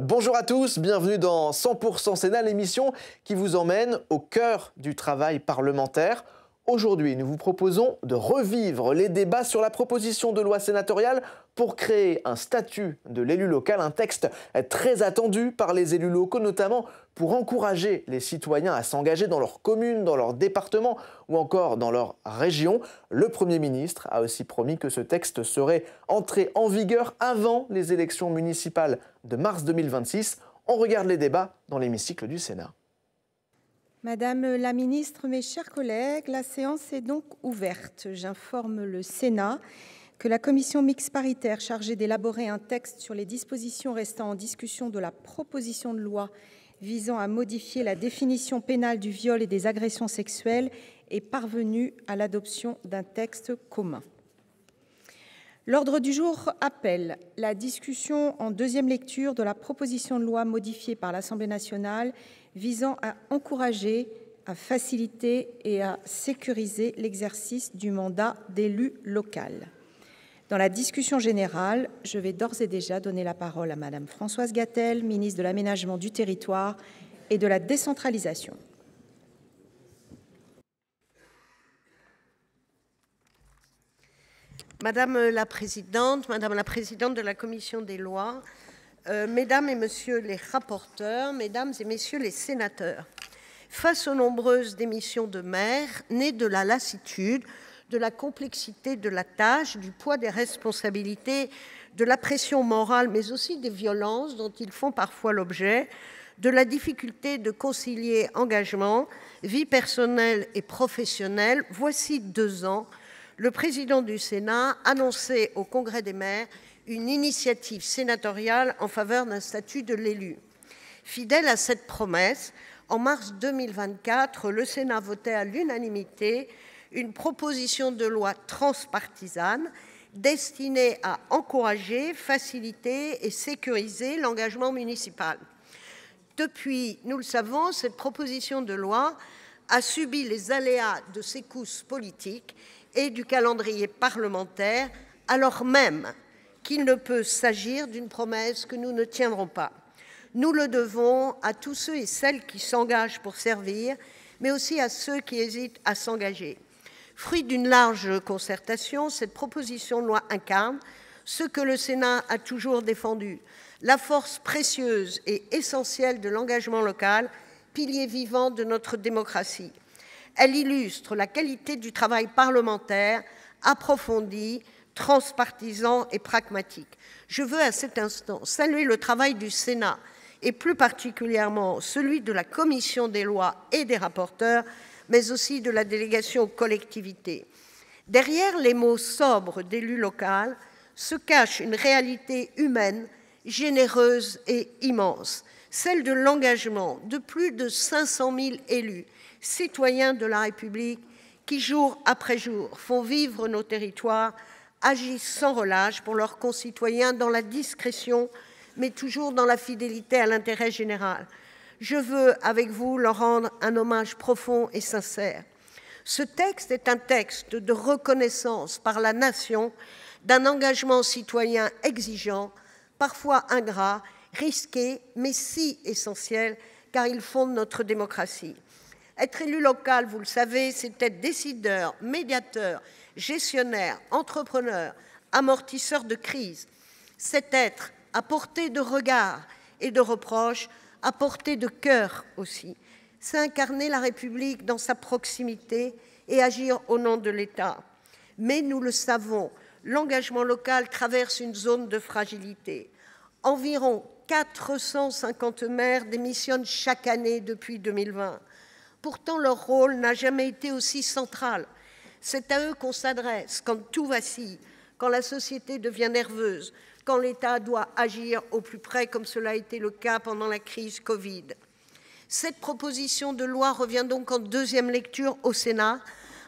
Bonjour à tous, bienvenue dans 100% Sénat, l'émission qui vous emmène au cœur du travail parlementaire. Aujourd'hui, nous vous proposons de revivre les débats sur la proposition de loi sénatoriale pour créer un statut de l'élu local, un texte très attendu par les élus locaux, notamment pour encourager les citoyens à s'engager dans leur commune, dans leur département ou encore dans leur région. Le Premier ministre a aussi promis que ce texte serait entré en vigueur avant les élections municipales de mars 2026. On regarde les débats dans l'hémicycle du Sénat. Madame la ministre, mes chers collègues, la séance est donc ouverte. J'informe le Sénat que la commission mixte paritaire chargée d'élaborer un texte sur les dispositions restant en discussion de la proposition de loi visant à modifier la définition pénale du viol et des agressions sexuelles est parvenue à l'adoption d'un texte commun. L'ordre du jour appelle la discussion en deuxième lecture de la proposition de loi modifiée par l'Assemblée nationale visant à encourager, à faciliter et à sécuriser l'exercice du mandat d'élu local. Dans la discussion générale, je vais d'ores et déjà donner la parole à Madame Françoise Gatel, ministre de l'Aménagement du Territoire et de la Décentralisation. Madame la Présidente de la Commission des lois, Mesdames et Messieurs les rapporteurs, Mesdames et Messieurs les sénateurs, face aux nombreuses démissions de maires nées de la lassitude, de la complexité de la tâche, du poids des responsabilités, de la pression morale, mais aussi des violences dont ils font parfois l'objet, de la difficulté de concilier engagement, vie personnelle et professionnelle, voici 2 ans, le président du Sénat annonçait au Congrès des maires une initiative sénatoriale en faveur d'un statut de l'élu. Fidèle à cette promesse, en mars 2024, le Sénat votait à l'unanimité une proposition de loi transpartisane destinée à encourager, faciliter et sécuriser l'engagement municipal. Depuis, nous le savons, cette proposition de loi a subi les aléas de secousses politiques et du calendrier parlementaire, alors même qu'il ne peut s'agir d'une promesse que nous ne tiendrons pas. Nous le devons à tous ceux et celles qui s'engagent pour servir, mais aussi à ceux qui hésitent à s'engager. Fruit d'une large concertation, cette proposition de loi incarne ce que le Sénat a toujours défendu, la force précieuse et essentielle de l'engagement local, pilier vivant de notre démocratie. Elle illustre la qualité du travail parlementaire, approfondi, transpartisan et pragmatique. Je veux à cet instant saluer le travail du Sénat et plus particulièrement celui de la Commission des lois et des rapporteurs, mais aussi de la délégation aux collectivités. Derrière les mots sobres d'élu local se cache une réalité humaine, généreuse et immense, celle de l'engagement de plus de 500 000 élus, citoyens de la République, qui jour après jour font vivre nos territoires, agissent sans relâche pour leurs concitoyens dans la discrétion, mais toujours dans la fidélité à l'intérêt général. Je veux, avec vous, leur rendre un hommage profond et sincère. Ce texte est un texte de reconnaissance par la nation d'un engagement citoyen exigeant, parfois ingrat, risqué, mais si essentiel, car il fonde notre démocratie. Être élu local, vous le savez, c'est être décideur, médiateur, gestionnaire, entrepreneur, amortisseur de crise. C'est être à portée de regard et de reproche, à portée de cœur aussi. C'est incarner la République dans sa proximité et agir au nom de l'État. Mais nous le savons, l'engagement local traverse une zone de fragilité. Environ 450 maires démissionnent chaque année depuis 2020. Pourtant, leur rôle n'a jamais été aussi central. C'est à eux qu'on s'adresse quand tout vacille, quand la société devient nerveuse, quand l'État doit agir au plus près, comme cela a été le cas pendant la crise Covid. Cette proposition de loi revient donc en deuxième lecture au Sénat,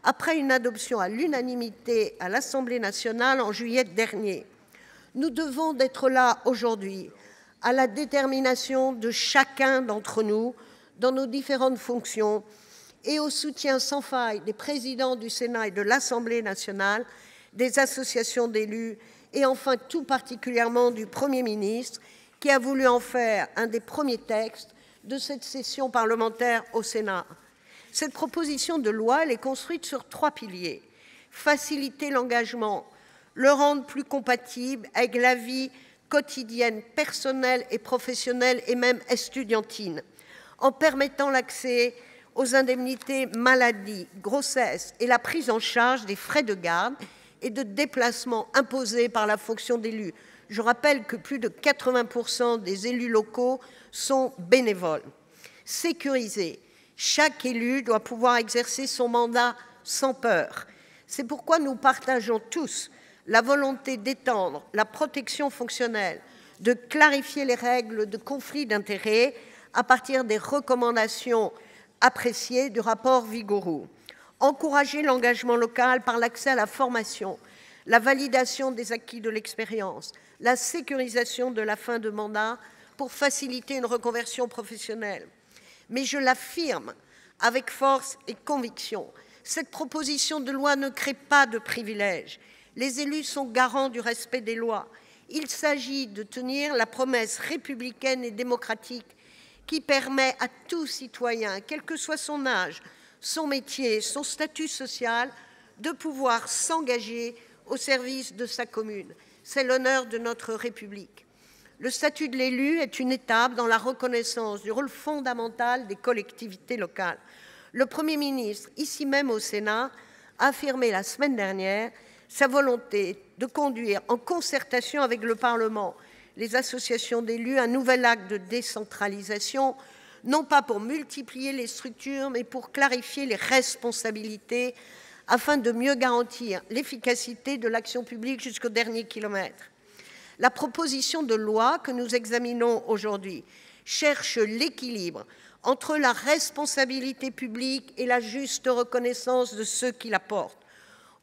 après une adoption à l'unanimité à l'Assemblée nationale en juillet dernier. Nous devons d'être là aujourd'hui, à la détermination de chacun d'entre nous, dans nos différentes fonctions, et au soutien sans faille des présidents du Sénat et de l'Assemblée nationale, des associations d'élus et enfin tout particulièrement du Premier ministre qui a voulu en faire un des premiers textes de cette session parlementaire au Sénat. Cette proposition de loi, elle est construite sur 3 piliers. Faciliter l'engagement, le rendre plus compatible avec la vie quotidienne, personnelle et professionnelle et même estudiantine, en permettant l'accès aux indemnités maladie, grossesse et la prise en charge des frais de garde et de déplacement imposés par la fonction d'élu. Je rappelle que plus de 80% des élus locaux sont bénévoles. Sécuriser. Chaque élu doit pouvoir exercer son mandat sans peur. C'est pourquoi nous partageons tous la volonté d'étendre la protection fonctionnelle, de clarifier les règles de conflit d'intérêts à partir des recommandations appréciées du rapport Vigouroux. Encourager l'engagement local par l'accès à la formation, la validation des acquis de l'expérience, la sécurisation de la fin de mandat pour faciliter une reconversion professionnelle. Mais je l'affirme avec force et conviction, cette proposition de loi ne crée pas de privilèges. Les élus sont garants du respect des lois. Il s'agit de tenir la promesse républicaine et démocratique qui permet à tout citoyen, quel que soit son âge, son métier, son statut social, de pouvoir s'engager au service de sa commune. C'est l'honneur de notre République. Le statut de l'élu est une étape dans la reconnaissance du rôle fondamental des collectivités locales. Le Premier ministre, ici même au Sénat, a affirmé la semaine dernière sa volonté de conduire en concertation avec le Parlement, les associations d'élus, un nouvel acte de décentralisation, non pas pour multiplier les structures, mais pour clarifier les responsabilités afin de mieux garantir l'efficacité de l'action publique jusqu'au dernier kilomètre. La proposition de loi que nous examinons aujourd'hui cherche l'équilibre entre la responsabilité publique et la juste reconnaissance de ceux qui la portent.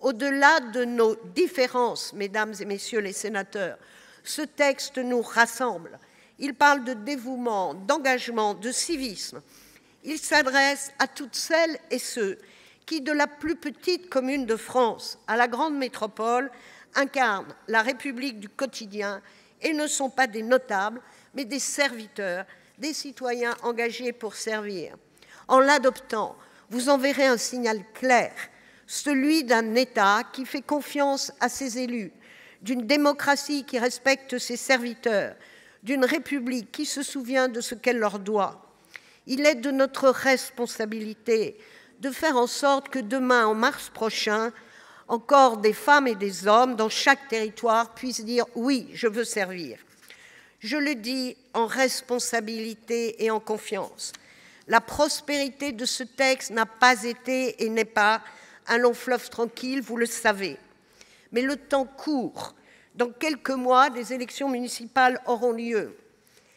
Au-delà de nos différences, mesdames et messieurs les sénateurs, ce texte nous rassemble. Il parle de dévouement, d'engagement, de civisme. Il s'adresse à toutes celles et ceux qui, de la plus petite commune de France à la grande métropole, incarnent la République du quotidien et ne sont pas des notables, mais des serviteurs, des citoyens engagés pour servir. En l'adoptant, vous enverrez un signal clair, celui d'un État qui fait confiance à ses élus, d'une démocratie qui respecte ses serviteurs, d'une République qui se souvient de ce qu'elle leur doit. Il est de notre responsabilité de faire en sorte que demain, en mars prochain, encore des femmes et des hommes dans chaque territoire puissent dire « oui, je veux servir ». Je le dis en responsabilité et en confiance. La prospérité de ce texte n'a pas été et n'est pas un long fleuve tranquille, vous le savez. Mais le temps court. Dans quelques mois, des élections municipales auront lieu.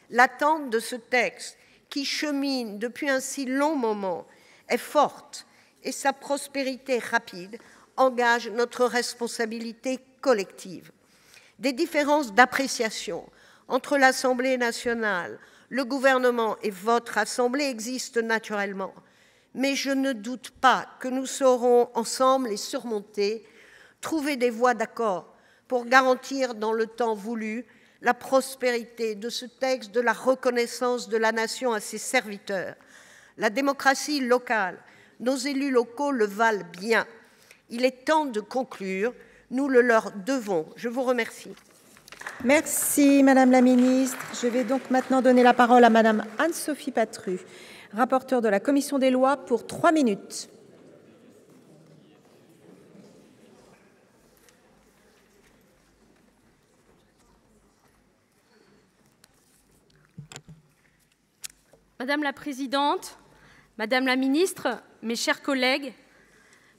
L'attente de ce texte, qui chemine depuis un si long moment, est forte et sa prospérité rapide engage notre responsabilité collective. Des différences d'appréciation entre l'Assemblée nationale, le gouvernement et votre Assemblée existent naturellement. Mais je ne doute pas que nous saurons ensemble les surmonter, trouver des voies d'accord pour garantir dans le temps voulu la prospérité de ce texte, de la reconnaissance de la nation à ses serviteurs. La démocratie locale, nos élus locaux le valent bien. Il est temps de conclure, nous le leur devons. Je vous remercie. Merci Madame la Ministre. Je vais donc maintenant donner la parole à Madame Anne-Sophie Patru, rapporteure de la Commission des lois, pour 3 minutes. Madame la Présidente, Madame la Ministre, mes chers collègues,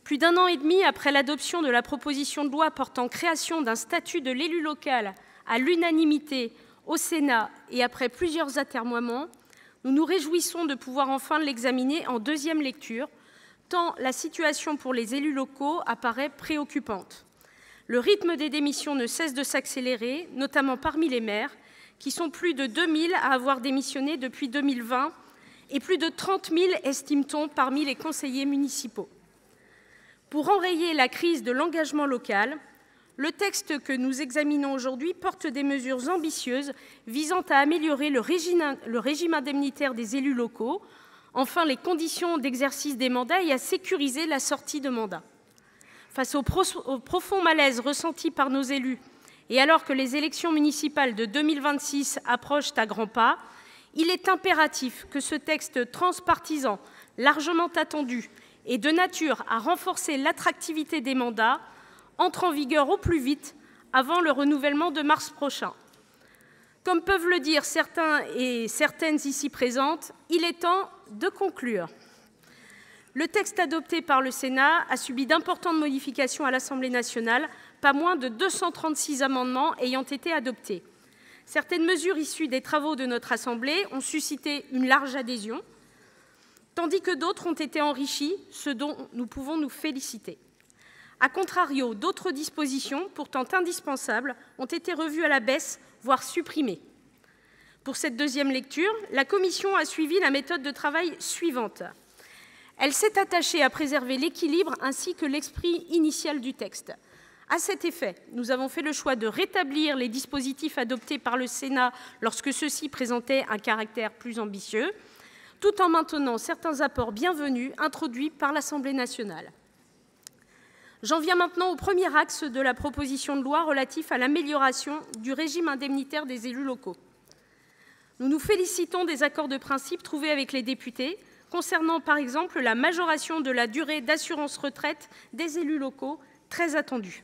plus d'1 an et demi après l'adoption de la proposition de loi portant création d'un statut de l'élu local à l'unanimité au Sénat et après plusieurs atermoiements, nous nous réjouissons de pouvoir enfin l'examiner en 2e lecture, tant la situation pour les élus locaux apparaît préoccupante. Le rythme des démissions ne cesse de s'accélérer, notamment parmi les maires, qui sont plus de 2000 à avoir démissionné depuis 2020 et plus de 30 000, estime-t-on, parmi les conseillers municipaux. Pour enrayer la crise de l'engagement local, le texte que nous examinons aujourd'hui porte des mesures ambitieuses visant à améliorer le régime indemnitaire des élus locaux, enfin les conditions d'exercice des mandats et à sécuriser la sortie de mandat. Face au profond malaise ressenti par nos élus, et alors que les élections municipales de 2026 approchent à grands pas, il est impératif que ce texte transpartisan, largement attendu et de nature à renforcer l'attractivité des mandats, entre en vigueur au plus vite avant le renouvellement de mars prochain. Comme peuvent le dire certains et certaines ici présentes, il est temps de conclure. Le texte adopté par le Sénat a subi d'importantes modifications à l'Assemblée nationale, pas moins de 236 amendements ayant été adoptés. Certaines mesures issues des travaux de notre Assemblée ont suscité une large adhésion, tandis que d'autres ont été enrichies, ce dont nous pouvons nous féliciter. A contrario, d'autres dispositions, pourtant indispensables, ont été revues à la baisse, voire supprimées. Pour cette deuxième lecture, la Commission a suivi la méthode de travail suivante. Elle s'est attachée à préserver l'équilibre ainsi que l'esprit initial du texte. À cet effet, nous avons fait le choix de rétablir les dispositifs adoptés par le Sénat lorsque ceux-ci présentaient un caractère plus ambitieux, tout en maintenant certains apports bienvenus introduits par l'Assemblée nationale. J'en viens maintenant au premier axe de la proposition de loi relatif à l'amélioration du régime indemnitaire des élus locaux. Nous nous félicitons des accords de principe trouvés avec les députés, concernant par exemple la majoration de la durée d'assurance retraite des élus locaux, très attendue.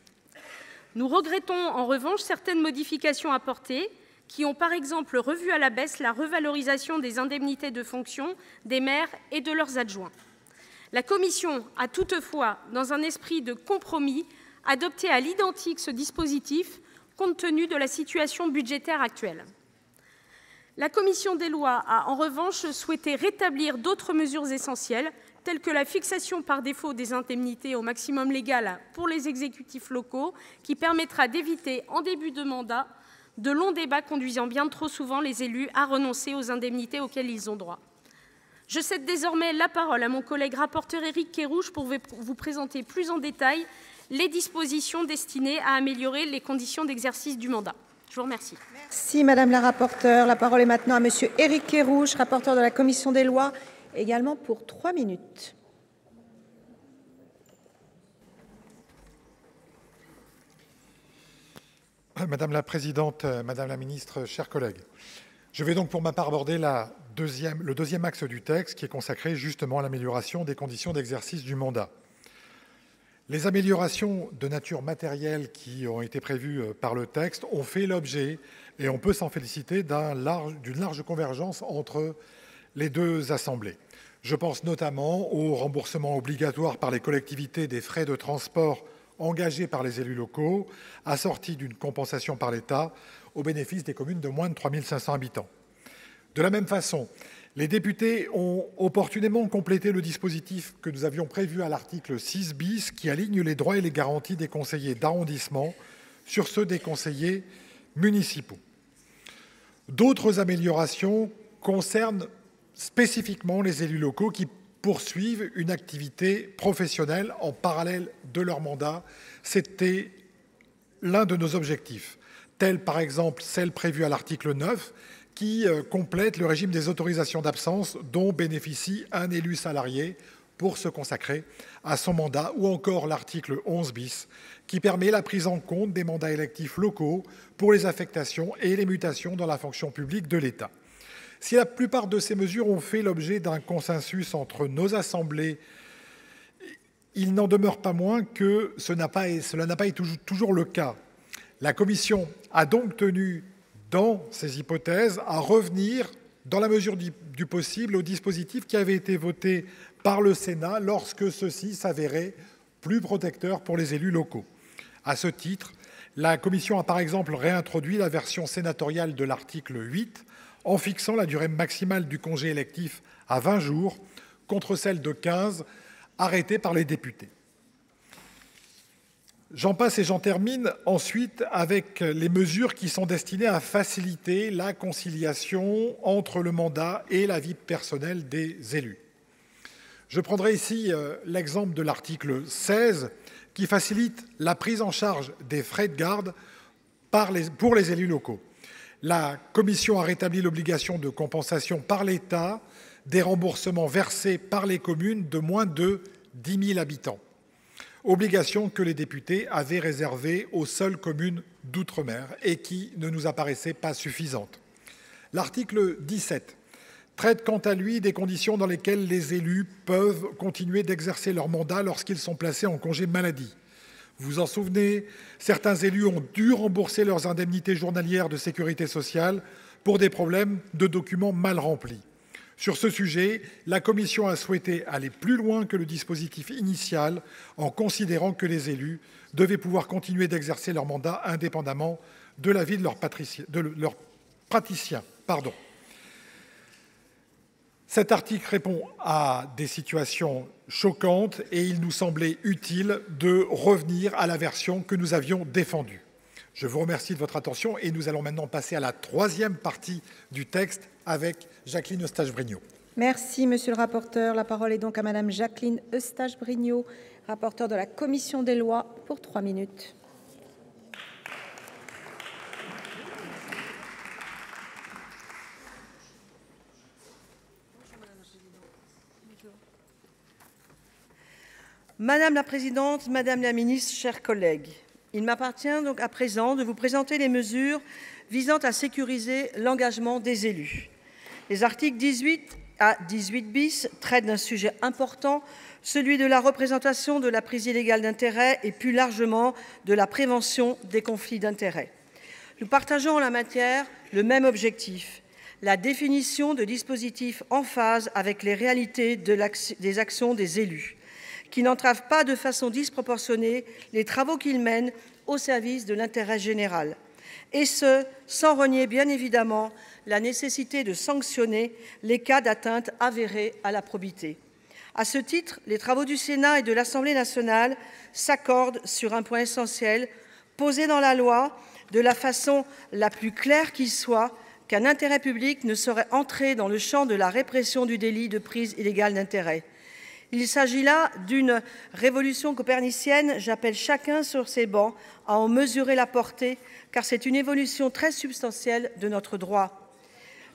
Nous regrettons en revanche certaines modifications apportées, qui ont par exemple revu à la baisse la revalorisation des indemnités de fonction des maires et de leurs adjoints. La Commission a toutefois, dans un esprit de compromis, adopté à l'identique ce dispositif, compte tenu de la situation budgétaire actuelle. La Commission des lois a en revanche souhaité rétablir d'autres mesures essentielles, telles que la fixation par défaut des indemnités au maximum légal pour les exécutifs locaux, qui permettra d'éviter, en début de mandat, de longs débats conduisant bien trop souvent les élus à renoncer aux indemnités auxquelles ils ont droit. Je cède désormais la parole à mon collègue rapporteur Éric Kerrouche pour vous présenter plus en détail les dispositions destinées à améliorer les conditions d'exercice du mandat. Je vous remercie. Merci Madame la rapporteure. La parole est maintenant à Monsieur Éric Kerrouche, rapporteur de la Commission des lois, également pour 3 minutes. Madame la Présidente, Madame la Ministre, chers collègues, je vais donc pour ma part aborder le deuxième axe du texte qui est consacré justement à l'amélioration des conditions d'exercice du mandat. Les améliorations de nature matérielle qui ont été prévues par le texte ont fait l'objet, et on peut s'en féliciter, d'une large convergence entre les deux assemblées. Je pense notamment au remboursement obligatoire par les collectivités des frais de transport engagés par les élus locaux, assorti d'une compensation par l'État au bénéfice des communes de moins de 3 500 habitants. De la même façon, les députés ont opportunément complété le dispositif que nous avions prévu à l'article 6 bis, qui aligne les droits et les garanties des conseillers d'arrondissement sur ceux des conseillers municipaux. D'autres améliorations concernent spécifiquement les élus locaux qui poursuivent une activité professionnelle en parallèle de leur mandat. C'était l'un de nos objectifs, tel par exemple celle prévue à l'article 9, qui complète le régime des autorisations d'absence dont bénéficie un élu salarié pour se consacrer à son mandat, ou encore l'article 11 bis, qui permet la prise en compte des mandats électifs locaux pour les affectations et les mutations dans la fonction publique de l'État. Si la plupart de ces mesures ont fait l'objet d'un consensus entre nos assemblées, il n'en demeure pas moins que cela n'a pas été toujours le cas. La Commission a donc tenu, dans ces hypothèses, à revenir, dans la mesure du possible, au dispositif qui avait été voté par le Sénat lorsque ceux-ci s'avéraient plus protecteurs pour les élus locaux. À ce titre, la Commission a par exemple réintroduit la version sénatoriale de l'article 8, en fixant la durée maximale du congé électif à 20 jours, contre celle de 15 arrêtée par les députés. J'en passe et j'en termine ensuite avec les mesures qui sont destinées à faciliter la conciliation entre le mandat et la vie personnelle des élus. Je prendrai ici l'exemple de l'article 16 qui facilite la prise en charge des frais de garde pour les élus locaux. La Commission a rétabli l'obligation de compensation par l'État des remboursements versés par les communes de moins de 10 000 habitants. Obligation que les députés avaient réservée aux seules communes d'outre-mer et qui ne nous apparaissait pas suffisante. L'article 17 traite quant à lui des conditions dans lesquelles les élus peuvent continuer d'exercer leur mandat lorsqu'ils sont placés en congé maladie. Vous vous en souvenez, certains élus ont dû rembourser leurs indemnités journalières de sécurité sociale pour des problèmes de documents mal remplis. Sur ce sujet, la Commission a souhaité aller plus loin que le dispositif initial en considérant que les élus devaient pouvoir continuer d'exercer leur mandat indépendamment de l'avis de leur praticien. Cet article répond à des situations choquantes et il nous semblait utile de revenir à la version que nous avions défendue. Je vous remercie de votre attention et nous allons maintenant passer à la troisième partie du texte avec Jacqueline Eustache-Brinio. Merci, monsieur le rapporteur. La parole est donc à madame Jacqueline Eustache-Brinio, rapporteure de la Commission des lois, pour 3 minutes. Madame la présidente, madame la ministre, chers collègues, il m'appartient donc à présent de vous présenter les mesures visant à sécuriser l'engagement des élus. Les articles 18 à 18 bis traitent d'un sujet important, celui de la représentation de la prise illégale d'intérêts et plus largement de la prévention des conflits d'intérêts. Nous partageons en la matière le même objectif, la définition de dispositifs en phase avec les réalités des actions des élus, qui n'entravent pas de façon disproportionnée les travaux qu'ils mènent au service de l'intérêt général. Et ce, sans renier bien évidemment la nécessité de sanctionner les cas d'atteinte avérée à la probité. À ce titre, les travaux du Sénat et de l'Assemblée nationale s'accordent sur un point essentiel, posé dans la loi de la façon la plus claire qui soit, qu'un intérêt public ne saurait entrer dans le champ de la répression du délit de prise illégale d'intérêt. Il s'agit là d'une révolution copernicienne. J'appelle chacun sur ces bancs à en mesurer la portée, car c'est une évolution très substantielle de notre droit.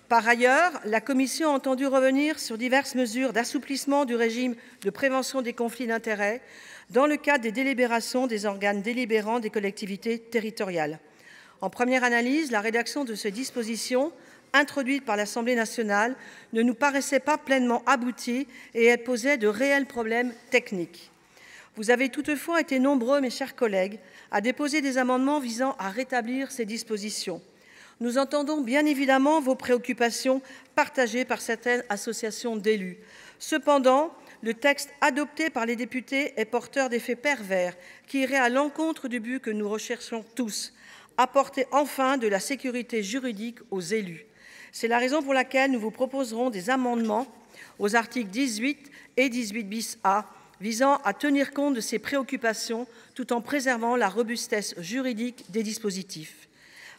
Par ailleurs, la Commission a entendu revenir sur diverses mesures d'assouplissement du régime de prévention des conflits d'intérêts dans le cadre des délibérations des organes délibérants des collectivités territoriales. En première analyse, la rédaction de ces dispositions introduite par l'Assemblée nationale ne nous paraissait pas pleinement aboutie et elle posait de réels problèmes techniques. Vous avez toutefois été nombreux, mes chers collègues, à déposer des amendements visant à rétablir ces dispositions. Nous entendons bien évidemment vos préoccupations partagées par certaines associations d'élus. Cependant, le texte adopté par les députés est porteur d'effets pervers qui iraient à l'encontre du but que nous recherchons tous, apporter enfin de la sécurité juridique aux élus. C'est la raison pour laquelle nous vous proposerons des amendements aux articles 18 et 18 bis A visant à tenir compte de ces préoccupations tout en préservant la robustesse juridique des dispositifs.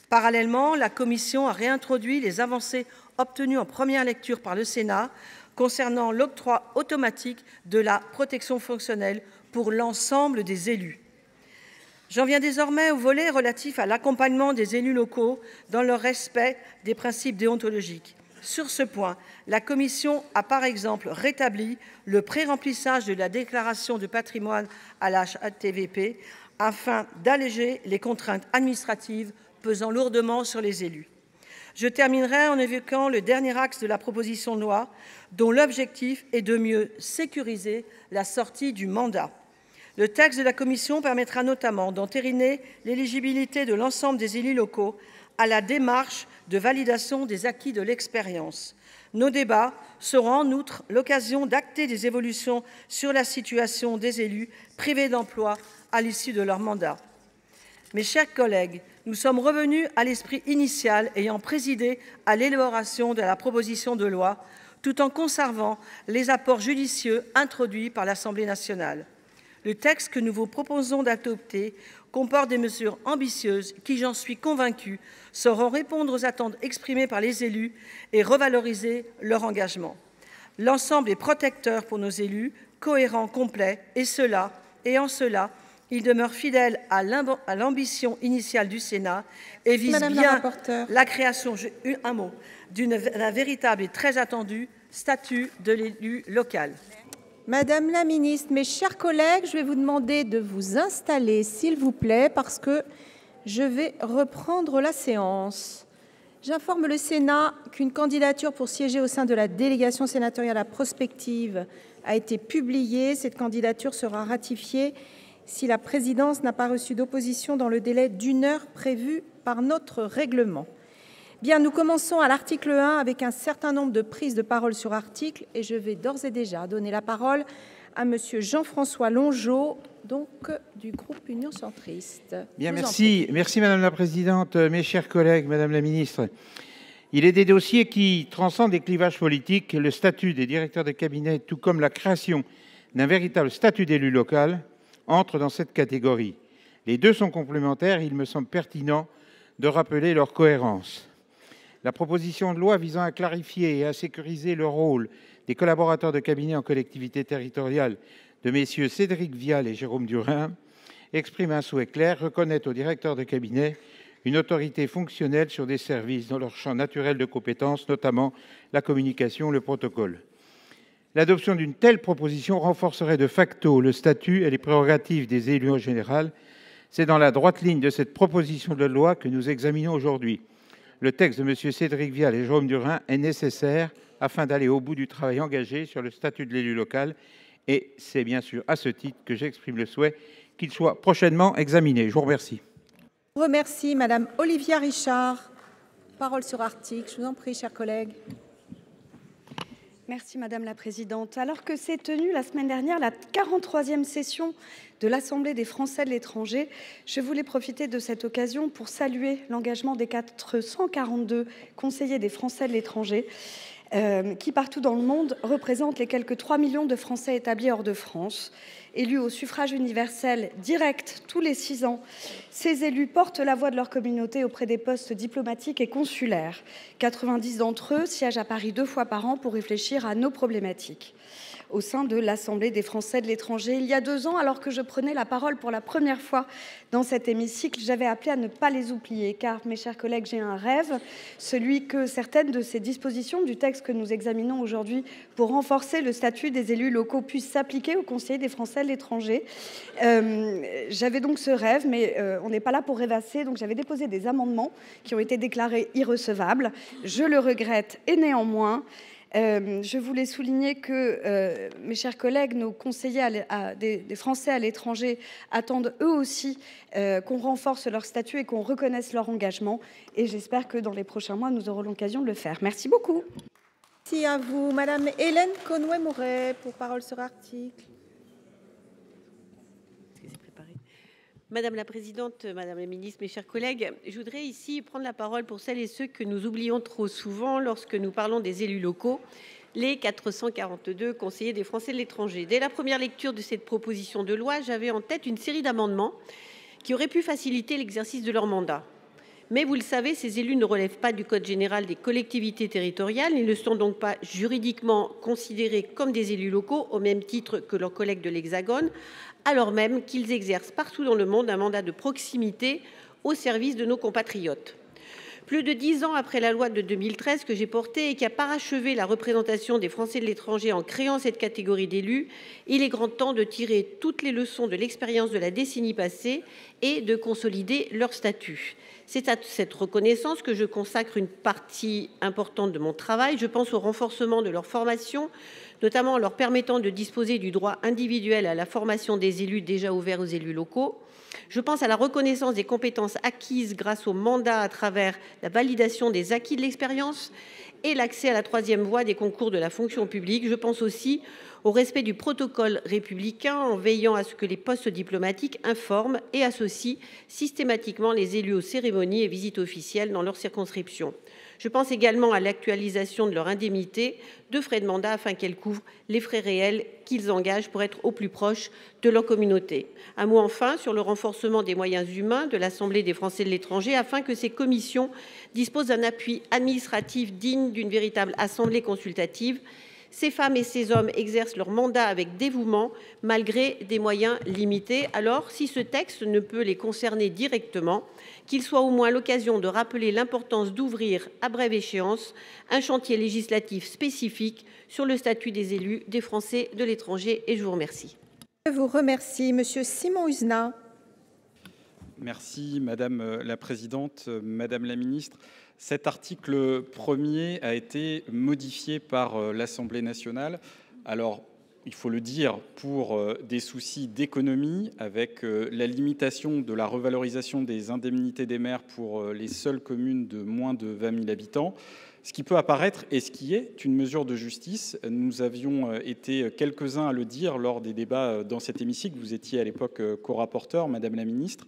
Parallèlement, la Commission a réintroduit les avancées obtenues en première lecture par le Sénat concernant l'octroi automatique de la protection fonctionnelle pour l'ensemble des élus. J'en viens désormais au volet relatif à l'accompagnement des élus locaux dans le respect des principes déontologiques. Sur ce point, la Commission a par exemple rétabli le pré-remplissage de la déclaration de patrimoine à la HATVP afin d'alléger les contraintes administratives pesant lourdement sur les élus. Je terminerai en évoquant le dernier axe de la proposition de loi, dont l'objectif est de mieux sécuriser la sortie du mandat. Le texte de la Commission permettra notamment d'entériner l'éligibilité de l'ensemble des élus locaux à la démarche de validation des acquis de l'expérience. Nos débats seront en outre l'occasion d'acter des évolutions sur la situation des élus privés d'emploi à l'issue de leur mandat. Mes chers collègues, nous sommes revenus à l'esprit initial ayant présidé à l'élaboration de la proposition de loi, tout en conservant les apports judicieux introduits par l'Assemblée nationale. Le texte que nous vous proposons d'adopter comporte des mesures ambitieuses qui, j'en suis convaincue, sauront répondre aux attentes exprimées par les élus et revaloriser leur engagement. L'ensemble est protecteur pour nos élus, cohérent, complet, et en cela, il demeure fidèle à l'ambition initiale du Sénat et vise bien la création, d'un véritable et très attendu statut de l'élu local. Madame la ministre, mes chers collègues, je vais vous demander de vous installer, s'il vous plaît, parce que je vais reprendre la séance. J'informe le Sénat qu'une candidature pour siéger au sein de la délégation sénatoriale à prospective a été publiée. Cette candidature sera ratifiée si la présidence n'a pas reçu d'opposition dans le délai d'1 heure prévu par notre règlement. Bien, nous commençons à l'article 1 avec un certain nombre de prises de parole sur article et je vais d'ores et déjà donner la parole à Monsieur Jean-François Longeot, donc du groupe Union centriste. Bien, merci Madame la Présidente, mes chers collègues, Madame la Ministre. Il est des dossiers qui transcendent les clivages politiques. Le statut des directeurs de cabinet, tout comme la création d'un véritable statut d'élu local, entre dans cette catégorie. Les deux sont complémentaires, il me semble pertinent de rappeler leur cohérence. La proposition de loi visant à clarifier et à sécuriser le rôle des collaborateurs de cabinet en collectivité territoriale de messieurs Cédric Vial et Jérôme Durain exprime un souhait clair, reconnaître aux directeurs de cabinet une autorité fonctionnelle sur des services dans leur champ naturel de compétences, notamment la communication, le protocole. L'adoption d'une telle proposition renforcerait de facto le statut et les prérogatives des élus en général. C'est dans la droite ligne de cette proposition de loi que nous examinons aujourd'hui. Le texte de M. Cédric Vial et Jérôme Durain est nécessaire afin d'aller au bout du travail engagé sur le statut de l'élu local. Et c'est bien sûr à ce titre que j'exprime le souhait qu'il soit prochainement examiné. Je vous remercie. Je vous remercie, Madame Olivia Richard. Parole sur article. Je vous en prie, chers collègues. Merci Madame la Présidente. Alors que s'est tenue la semaine dernière la 43e session de l'Assemblée des Français de l'étranger, je voulais profiter de cette occasion pour saluer l'engagement des 442 conseillers des Français de l'étranger qui, partout dans le monde, représentent les quelques 3 millions de Français établis hors de France. Élus au suffrage universel direct tous les 6 ans, ces élus portent la voix de leur communauté auprès des postes diplomatiques et consulaires. 90 d'entre eux siègent à Paris 2 fois par an pour réfléchir à nos problématiques. Au sein de l'Assemblée des Français de l'étranger, il y a 2 ans, alors que je prenais la parole pour la première fois dans cet hémicycle, j'avais appelé à ne pas les oublier, car, mes chers collègues, j'ai un rêve, celui que certaines de ces dispositions du texte que nous examinons aujourd'hui pour renforcer le statut des élus locaux puissent s'appliquer aux conseillers des Français de l'étranger. J'avais donc ce rêve, mais on n'est pas là pour rêvasser, donc j'avais déposé des amendements qui ont été déclarés irrecevables. Je le regrette, et néanmoins, je voulais souligner que, mes chers collègues, nos conseillers des Français à l'étranger attendent eux aussi qu'on renforce leur statut et qu'on reconnaisse leur engagement. Et j'espère que dans les prochains mois, nous aurons l'occasion de le faire. Merci beaucoup. Merci à vous. Madame Hélène Conway-Mouret, pour parole sur article. Madame la Présidente, Madame la Ministre, mes chers collègues, je voudrais ici prendre la parole pour celles et ceux que nous oublions trop souvent lorsque nous parlons des élus locaux, les 442 conseillers des Français de l'étranger. Dès la première lecture de cette proposition de loi, j'avais en tête une série d'amendements qui auraient pu faciliter l'exercice de leur mandat. Mais vous le savez, ces élus ne relèvent pas du Code général des collectivités territoriales. Ils ne sont donc pas juridiquement considérés comme des élus locaux au même titre que leurs collègues de l'Hexagone, alors même qu'ils exercent partout dans le monde un mandat de proximité au service de nos compatriotes. Plus de 10 ans après la loi de 2013 que j'ai portée et qui a parachevé la représentation des Français de l'étranger en créant cette catégorie d'élus, il est grand temps de tirer toutes les leçons de l'expérience de la décennie passée et de consolider leur statut. C'est à cette reconnaissance que je consacre une partie importante de mon travail. Je pense au renforcement de leur formation, notamment en leur permettant de disposer du droit individuel à la formation des élus déjà ouvert aux élus locaux. Je pense à la reconnaissance des compétences acquises grâce au mandat à travers la validation des acquis de l'expérience et l'accès à la 3e voie des concours de la fonction publique. Je pense aussi au respect du protocole républicain en veillant à ce que les postes diplomatiques informent et associent systématiquement les élus aux cérémonies et visites officielles dans leur circonscription. Je pense également à l'actualisation de leur indemnité de frais de mandat afin qu'elle couvre les frais réels qu'ils engagent pour être au plus proche de leur communauté. Un mot enfin sur le renforcement des moyens humains de l'Assemblée des Français de l'étranger afin que ces commissions disposent d'un appui administratif digne d'une véritable assemblée consultative. Ces femmes et ces hommes exercent leur mandat avec dévouement, malgré des moyens limités. Alors, si ce texte ne peut les concerner directement, qu'il soit au moins l'occasion de rappeler l'importance d'ouvrir, à brève échéance, un chantier législatif spécifique sur le statut des élus des Français de l'étranger. Et je vous remercie. Je vous remercie. Monsieur Simon Uzenat. Merci Madame la Présidente, Madame la Ministre. Cet article 1er a été modifié par l'Assemblée nationale. Alors, il faut le dire, pour des soucis d'économie, avec la limitation de la revalorisation des indemnités des maires pour les seules communes de moins de 20 000 habitants. Ce qui peut apparaître et ce qui est une mesure de justice. Nous avions été quelques-uns à le dire lors des débats dans cet hémicycle. Vous étiez à l'époque co-rapporteur, Madame la Ministre.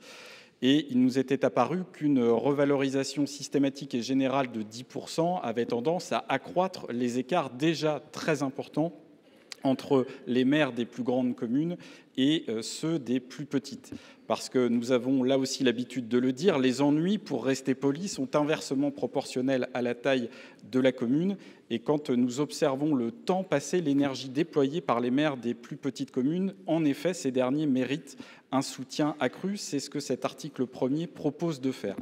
Et il nous était apparu qu'une revalorisation systématique et générale de 10% avait tendance à accroître les écarts déjà très importants entre les maires des plus grandes communes et ceux des plus petites. Parce que nous avons là aussi l'habitude de le dire, les ennuis, pour rester polis, sont inversement proportionnels à la taille de la commune. Et quand nous observons le temps passé, l'énergie déployée par les maires des plus petites communes, en effet, ces derniers méritent un soutien accru. C'est ce que cet article 1er propose de faire.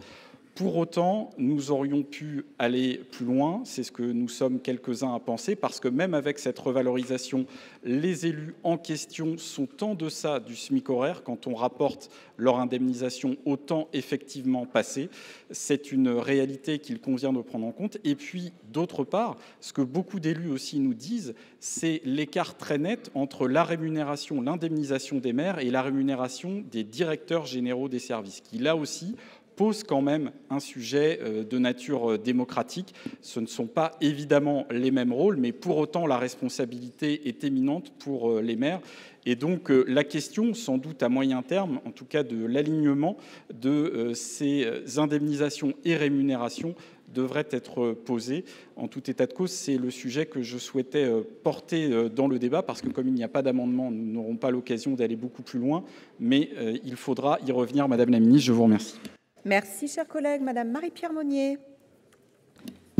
Pour autant, nous aurions pu aller plus loin, c'est ce que nous sommes quelques-uns à penser, parce que même avec cette revalorisation, les élus en question sont en deçà du SMIC horaire quand on rapporte leur indemnisation au temps effectivement passé. C'est une réalité qu'il convient de prendre en compte. Et puis, d'autre part, ce que beaucoup d'élus aussi nous disent, c'est l'écart très net entre la rémunération, l'indemnisation des maires et la rémunération des directeurs généraux des services, qui là aussi pose quand même un sujet de nature démocratique. Ce ne sont pas évidemment les mêmes rôles, mais pour autant la responsabilité est éminente pour les maires. Et donc la question, sans doute à moyen terme, en tout cas de l'alignement de ces indemnisations et rémunérations, devrait être posée. En tout état de cause, c'est le sujet que je souhaitais porter dans le débat, parce que comme il n'y a pas d'amendement, nous n'aurons pas l'occasion d'aller beaucoup plus loin, mais il faudra y revenir, Madame la Ministre. Je vous remercie. Merci, chers collègues. Madame Marie-Pierre Monnier.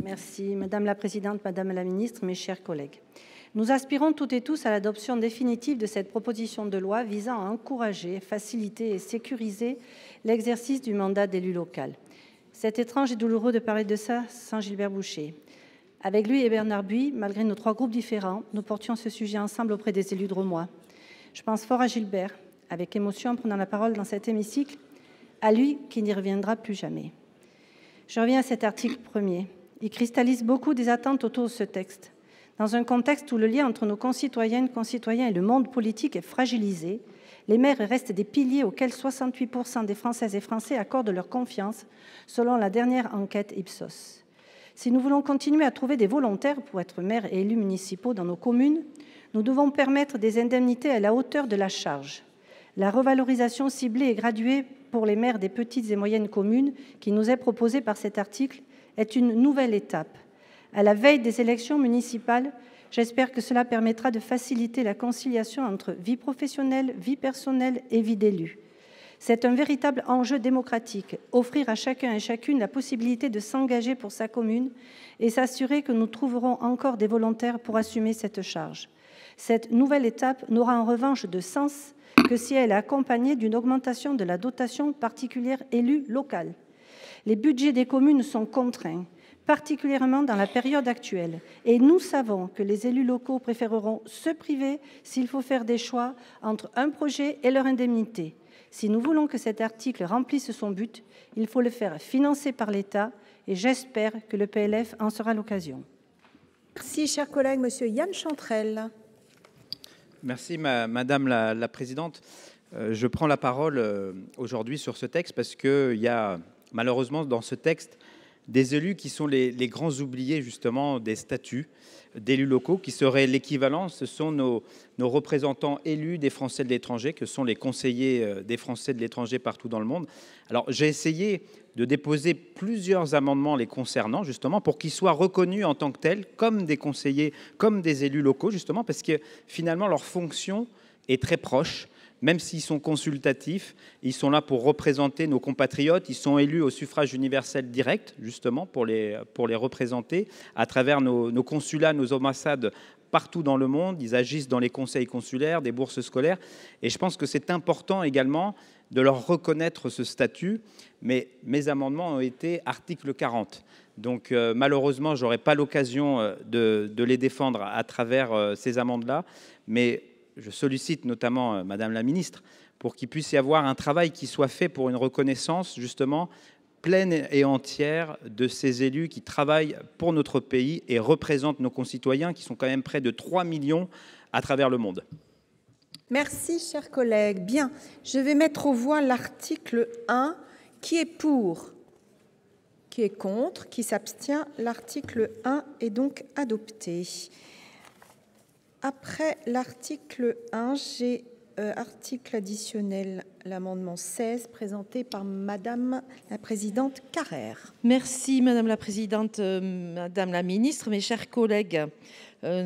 Merci, Madame la Présidente, Madame la Ministre, mes chers collègues. Nous aspirons toutes et tous à l'adoption définitive de cette proposition de loi visant à encourager, faciliter et sécuriser l'exercice du mandat d'élu local. C'est étrange et douloureux de parler de ça sans Gilbert Bouchet. Avec lui et Bernard Buis, malgré nos 3 groupes différents, nous portions ce sujet ensemble auprès des élus drômois. Je pense fort à Gilbert, avec émotion en prenant la parole dans cet hémicycle, à lui qui n'y reviendra plus jamais. Je reviens à cet article 1er. Il cristallise beaucoup des attentes autour de ce texte. Dans un contexte où le lien entre nos concitoyennes, concitoyens et le monde politique est fragilisé, les maires restent des piliers auxquels 68% des Françaises et Français accordent leur confiance, selon la dernière enquête Ipsos. Si nous voulons continuer à trouver des volontaires pour être maires et élus municipaux dans nos communes, nous devons permettre des indemnités à la hauteur de la charge. La revalorisation ciblée et graduée pour les maires des petites et moyennes communes qui nous est proposée par cet article est une nouvelle étape. À la veille des élections municipales, j'espère que cela permettra de faciliter la conciliation entre vie professionnelle, vie personnelle et vie d'élu. C'est un véritable enjeu démocratique, offrir à chacun et chacune la possibilité de s'engager pour sa commune et s'assurer que nous trouverons encore des volontaires pour assumer cette charge. Cette nouvelle étape n'aura en revanche de sens que si elle est accompagnée d'une augmentation de la dotation particulière élu local. Les budgets des communes sont contraints, particulièrement dans la période actuelle, et nous savons que les élus locaux préféreront se priver s'il faut faire des choix entre un projet et leur indemnité. Si nous voulons que cet article remplisse son but, il faut le faire financer par l'État, et j'espère que le PLF en sera l'occasion. Merci, chers collègues. Monsieur Yan Chantrel. Merci Madame la Présidente. Je prends la parole aujourd'hui sur ce texte parce qu'il y a malheureusement dans ce texte des élus qui sont les grands oubliés justement des statuts d'élus locaux qui seraient l'équivalent. Ce sont nos représentants élus des Français de l'étranger, que sont les conseillers des Français de l'étranger partout dans le monde. Alors j'ai essayé de déposer plusieurs amendements les concernant justement pour qu'ils soient reconnus en tant que tels comme des conseillers, comme des élus locaux justement parce que finalement leur fonction est très proche. Même s'ils sont consultatifs, ils sont là pour représenter nos compatriotes, ils sont élus au suffrage universel direct, justement, pour les représenter, à travers nos consulats, nos ambassades partout dans le monde. Ils agissent dans les conseils consulaires, des bourses scolaires. Et je pense que c'est important également de leur reconnaître ce statut. Mais mes amendements ont été article 40. Donc malheureusement, je n'aurai pas l'occasion de les défendre à travers ces amendes-là. Mais je sollicite notamment Madame la Ministre pour qu'il puisse y avoir un travail qui soit fait pour une reconnaissance justement pleine et entière de ces élus qui travaillent pour notre pays et représentent nos concitoyens qui sont quand même près de 3 millions à travers le monde. Merci, chers collègues. Bien, je vais mettre aux voix l'article 1. Qui est pour? Qui est contre? Qui s'abstient? L'article 1 est donc adopté. Après l'article 1, j'ai article additionnel, l'amendement 16, présenté par Madame la Présidente Carrère. Merci Madame la Présidente, Madame la Ministre, mes chers collègues.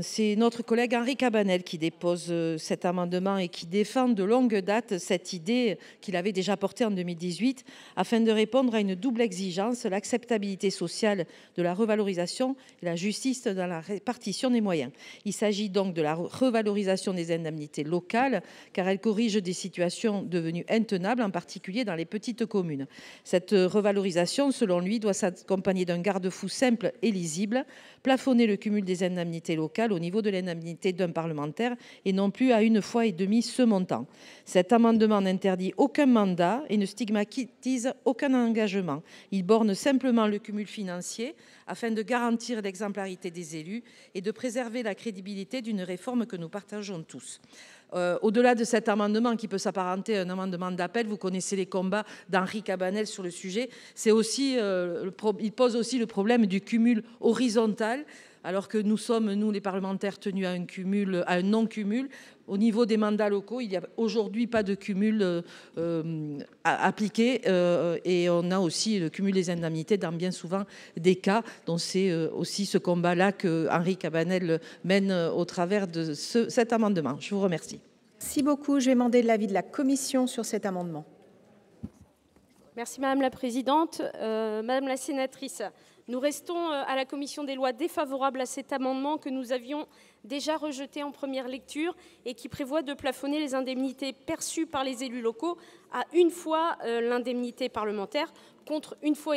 C'est notre collègue Henri Cabanel qui dépose cet amendement et qui défend de longue date cette idée qu'il avait déjà portée en 2018 afin de répondre à une double exigence, l'acceptabilité sociale de la revalorisation et la justice dans la répartition des moyens. Il s'agit donc de la revalorisation des indemnités locales car elle corrige des situations devenues intenables, en particulier dans les petites communes. Cette revalorisation, selon lui, doit s'accompagner d'un garde-fou simple et lisible, plafonner le cumul des indemnités locales au niveau de l'indemnité d'un parlementaire et non plus à 1,5 fois ce montant. Cet amendement n'interdit aucun mandat et ne stigmatise aucun engagement. Il borne simplement le cumul financier afin de garantir l'exemplarité des élus et de préserver la crédibilité d'une réforme que nous partageons tous. Au-delà de cet amendement qui peut s'apparenter à un amendement d'appel, vous connaissez les combats d'Henri Cabanel sur le sujet, il pose aussi le problème du cumul horizontal, alors que nous sommes, nous les parlementaires, tenus à un non-cumul. Au niveau des mandats locaux, il n'y a aujourd'hui pas de cumul appliqué et on a aussi le cumul des indemnités dans bien souvent des cas. Donc c'est aussi ce combat-là que Henri Cabanel mène au travers de cet amendement. Je vous remercie. Merci beaucoup. Je vais demander l'avis de la Commission sur cet amendement. Merci Madame la Présidente. Madame la sénatrice, nous restons à la Commission des lois défavorables à cet amendement que nous avions déjà rejeté en première lecture et qui prévoit de plafonner les indemnités perçues par les élus locaux à 1 fois l'indemnité parlementaire contre 1,5 fois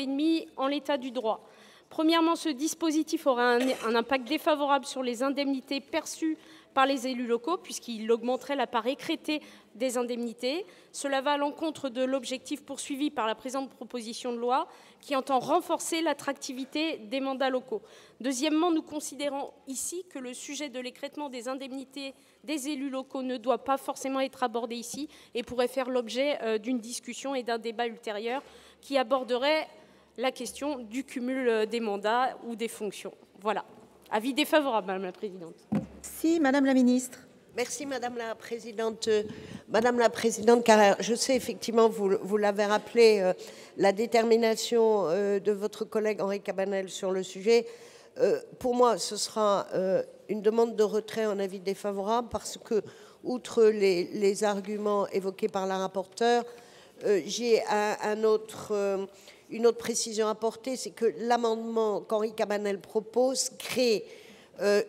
en l'état du droit. Premièrement, ce dispositif aura un impact défavorable sur les indemnités perçues par les élus locaux puisqu'il augmenterait la part écrêtée des indemnités. Cela va à l'encontre de l'objectif poursuivi par la présente proposition de loi qui entend renforcer l'attractivité des mandats locaux. Deuxièmement, nous considérons ici que le sujet de l'écrêtement des indemnités des élus locaux ne doit pas forcément être abordé ici et pourrait faire l'objet d'une discussion et d'un débat ultérieur qui aborderait la question du cumul des mandats ou des fonctions. Voilà. Avis défavorable, Madame la Présidente. Merci, Madame la Ministre. Merci, Madame la Présidente. Madame la Présidente Carrère, je sais effectivement, vous l'avez rappelé, la détermination de votre collègue Henri Cabanel sur le sujet. Pour moi, ce sera une demande de retrait en avis défavorable parce que, outre les arguments évoqués par la rapporteure, j'ai une autre précision à apporter, c'est que l'amendement qu'Henri Cabanel propose crée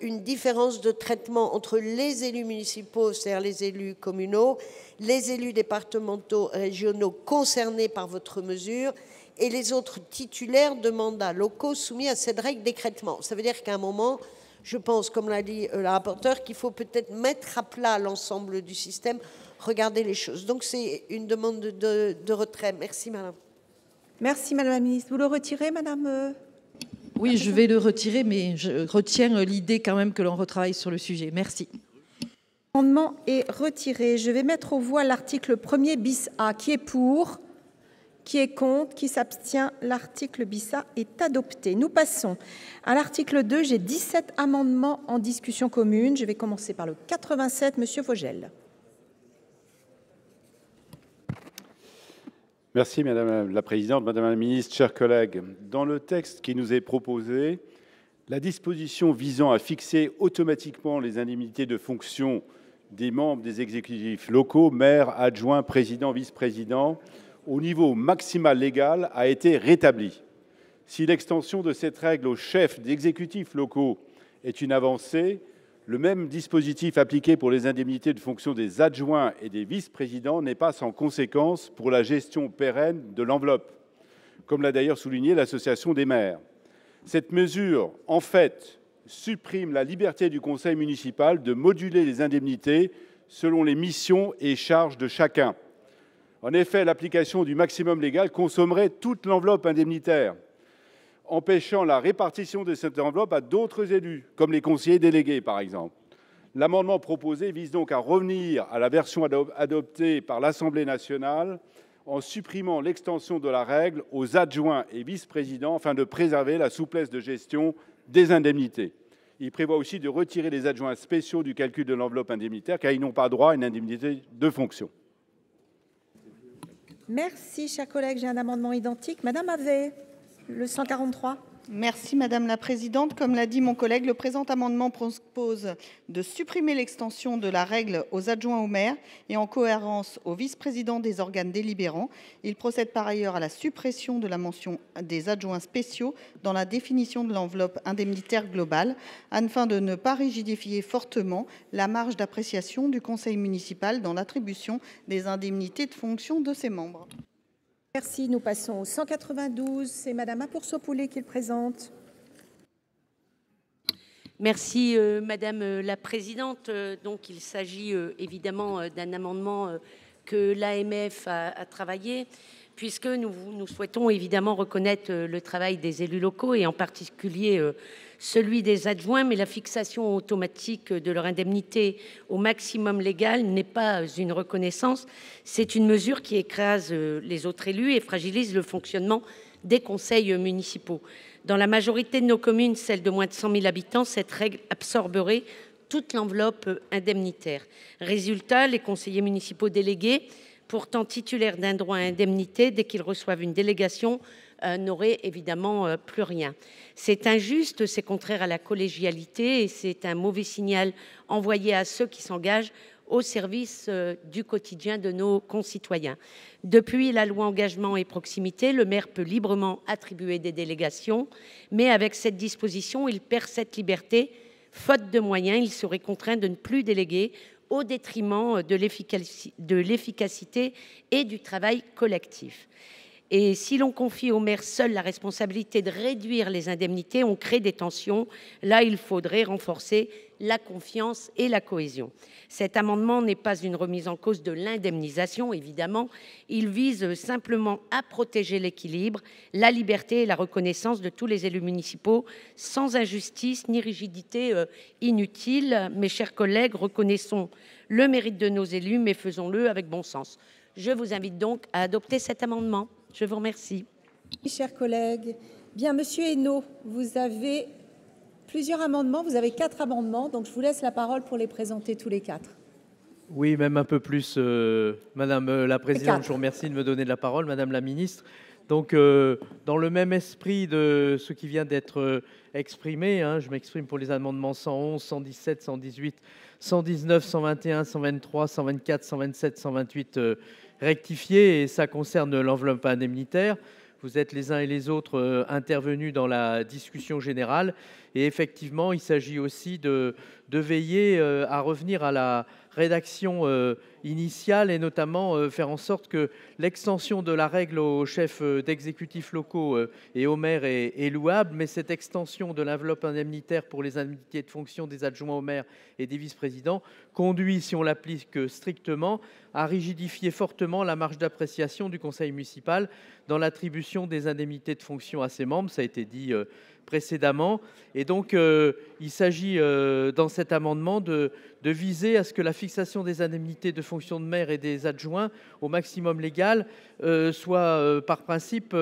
une différence de traitement entre les élus municipaux, c'est-à-dire les élus communaux, les élus départementaux, régionaux concernés par votre mesure et les autres titulaires de mandats locaux soumis à cette règle d'écrêtement. Ça veut dire qu'à un moment, je pense, comme l'a dit la rapporteure, qu'il faut peut-être mettre à plat l'ensemble du système, regarder les choses. Donc c'est une demande de retrait. Merci, Madame. Merci, Madame la Ministre. Vous le retirez, Madame Oui, je vais le retirer, mais je retiens l'idée quand même que l'on retravaille sur le sujet. Merci. L'amendement est retiré. Je vais mettre aux voix l'article 1er bis A. Qui est pour? Qui est contre? Qui s'abstient? L'article bis A est adopté. Nous passons à l'article 2. J'ai 17 amendements en discussion commune. Je vais commencer par le 87. Monsieur Vogel. Merci Madame la Présidente, Madame la Ministre, chers collègues. Dans le texte qui nous est proposé, la disposition visant à fixer automatiquement les indemnités de fonction des membres des exécutifs locaux, maires, adjoints, présidents, vice-présidents, au niveau maximal légal a été rétablie. Si l'extension de cette règle aux chefs d'exécutifs locaux est une avancée, Le même dispositif appliqué pour les indemnités de fonction des adjoints et des vice-présidents n'est pas sans conséquence pour la gestion pérenne de l'enveloppe, comme l'a d'ailleurs souligné l'Association des maires. Cette mesure, en fait, supprime la liberté du conseil municipal de moduler les indemnités selon les missions et charges de chacun. En effet, l'application du maximum légal consommerait toute l'enveloppe indemnitaire, empêchant la répartition de cette enveloppe à d'autres élus, comme les conseillers délégués, par exemple. L'amendement proposé vise donc à revenir à la version adoptée par l'Assemblée nationale en supprimant l'extension de la règle aux adjoints et vice-présidents afin de préserver la souplesse de gestion des indemnités. Il prévoit aussi de retirer les adjoints spéciaux du calcul de l'enveloppe indemnitaire car ils n'ont pas droit à une indemnité de fonction. Merci, chers collègues. J'ai un amendement identique. Madame Havet, le 143. Merci Madame la Présidente. Comme l'a dit mon collègue, le présent amendement propose de supprimer l'extension de la règle aux adjoints au maire et en cohérence aux vice-présidents des organes délibérants. Il procède par ailleurs à la suppression de la mention des adjoints spéciaux dans la définition de l'enveloppe indemnitaire globale, afin de ne pas rigidifier fortement la marge d'appréciation du conseil municipal dans l'attribution des indemnités de fonction de ses membres. Merci. Nous passons au 192. C'est Madame Apourceau-Poullet qui le présente. Merci Madame la Présidente. Donc il s'agit évidemment d'un amendement que l'AMF a travaillé, puisque nous souhaitons évidemment reconnaître le travail des élus locaux et en particulier celui des adjoints, mais la fixation automatique de leur indemnité au maximum légal n'est pas une reconnaissance, c'est une mesure qui écrase les autres élus et fragilise le fonctionnement des conseils municipaux. Dans la majorité de nos communes, celles de moins de 100 000 habitants, cette règle absorberait toute l'enveloppe indemnitaire. Résultat, les conseillers municipaux délégués, pourtant titulaires d'un droit à indemnité, dès qu'ils reçoivent une délégation, n'auraient évidemment plus rien. C'est injuste, c'est contraire à la collégialité et c'est un mauvais signal envoyé à ceux qui s'engagent au service du quotidien de nos concitoyens. Depuis la loi Engagement et Proximité, le maire peut librement attribuer des délégations, mais avec cette disposition, il perd cette liberté. Faute de moyens, il serait contraint de ne plus déléguer au détriment de l'efficacité et du travail collectif. Et si l'on confie au maire seul la responsabilité de réduire les indemnités, on crée des tensions. Là, il faudrait renforcer la confiance et la cohésion. Cet amendement n'est pas une remise en cause de l'indemnisation, évidemment. Il vise simplement à protéger l'équilibre, la liberté et la reconnaissance de tous les élus municipaux, sans injustice ni rigidité inutile. Mes chers collègues, reconnaissons le mérite de nos élus, mais faisons-le avec bon sens. Je vous invite donc à adopter cet amendement. Je vous remercie. Chers collègues, bien, Monsieur Hainaut, vous avez plusieurs amendements, vous avez 4 amendements, donc je vous laisse la parole pour les présenter tous les 4. Oui, même un peu plus, Madame la Présidente, je vous remercie de me donner la parole, Madame la Ministre. Donc, dans le même esprit de ce qui vient d'être exprimé, je m'exprime pour les amendements 111, 117, 118, 119, 121, 123, 124, 127, 128 rectifiés, et ça concerne l'enveloppe indemnitaire. Vous êtes les uns et les autres intervenus dans la discussion générale. Et effectivement, il s'agit aussi de veiller à revenir à la rédaction initiale et notamment faire en sorte que l'extension de la règle aux chefs d'exécutifs locaux et aux maires est louable, mais cette extension de l'enveloppe indemnitaire pour les indemnités de fonction des adjoints au maire et des vice-présidents conduit, si on l'applique strictement, à rigidifier fortement la marge d'appréciation du conseil municipal dans l'attribution des indemnités de fonction à ses membres. Ça a été dit précédemment. Et donc, il s'agit dans cet amendement de viser à ce que la fixation des indemnités de fonction de maire et des adjoints au maximum légal soit par principe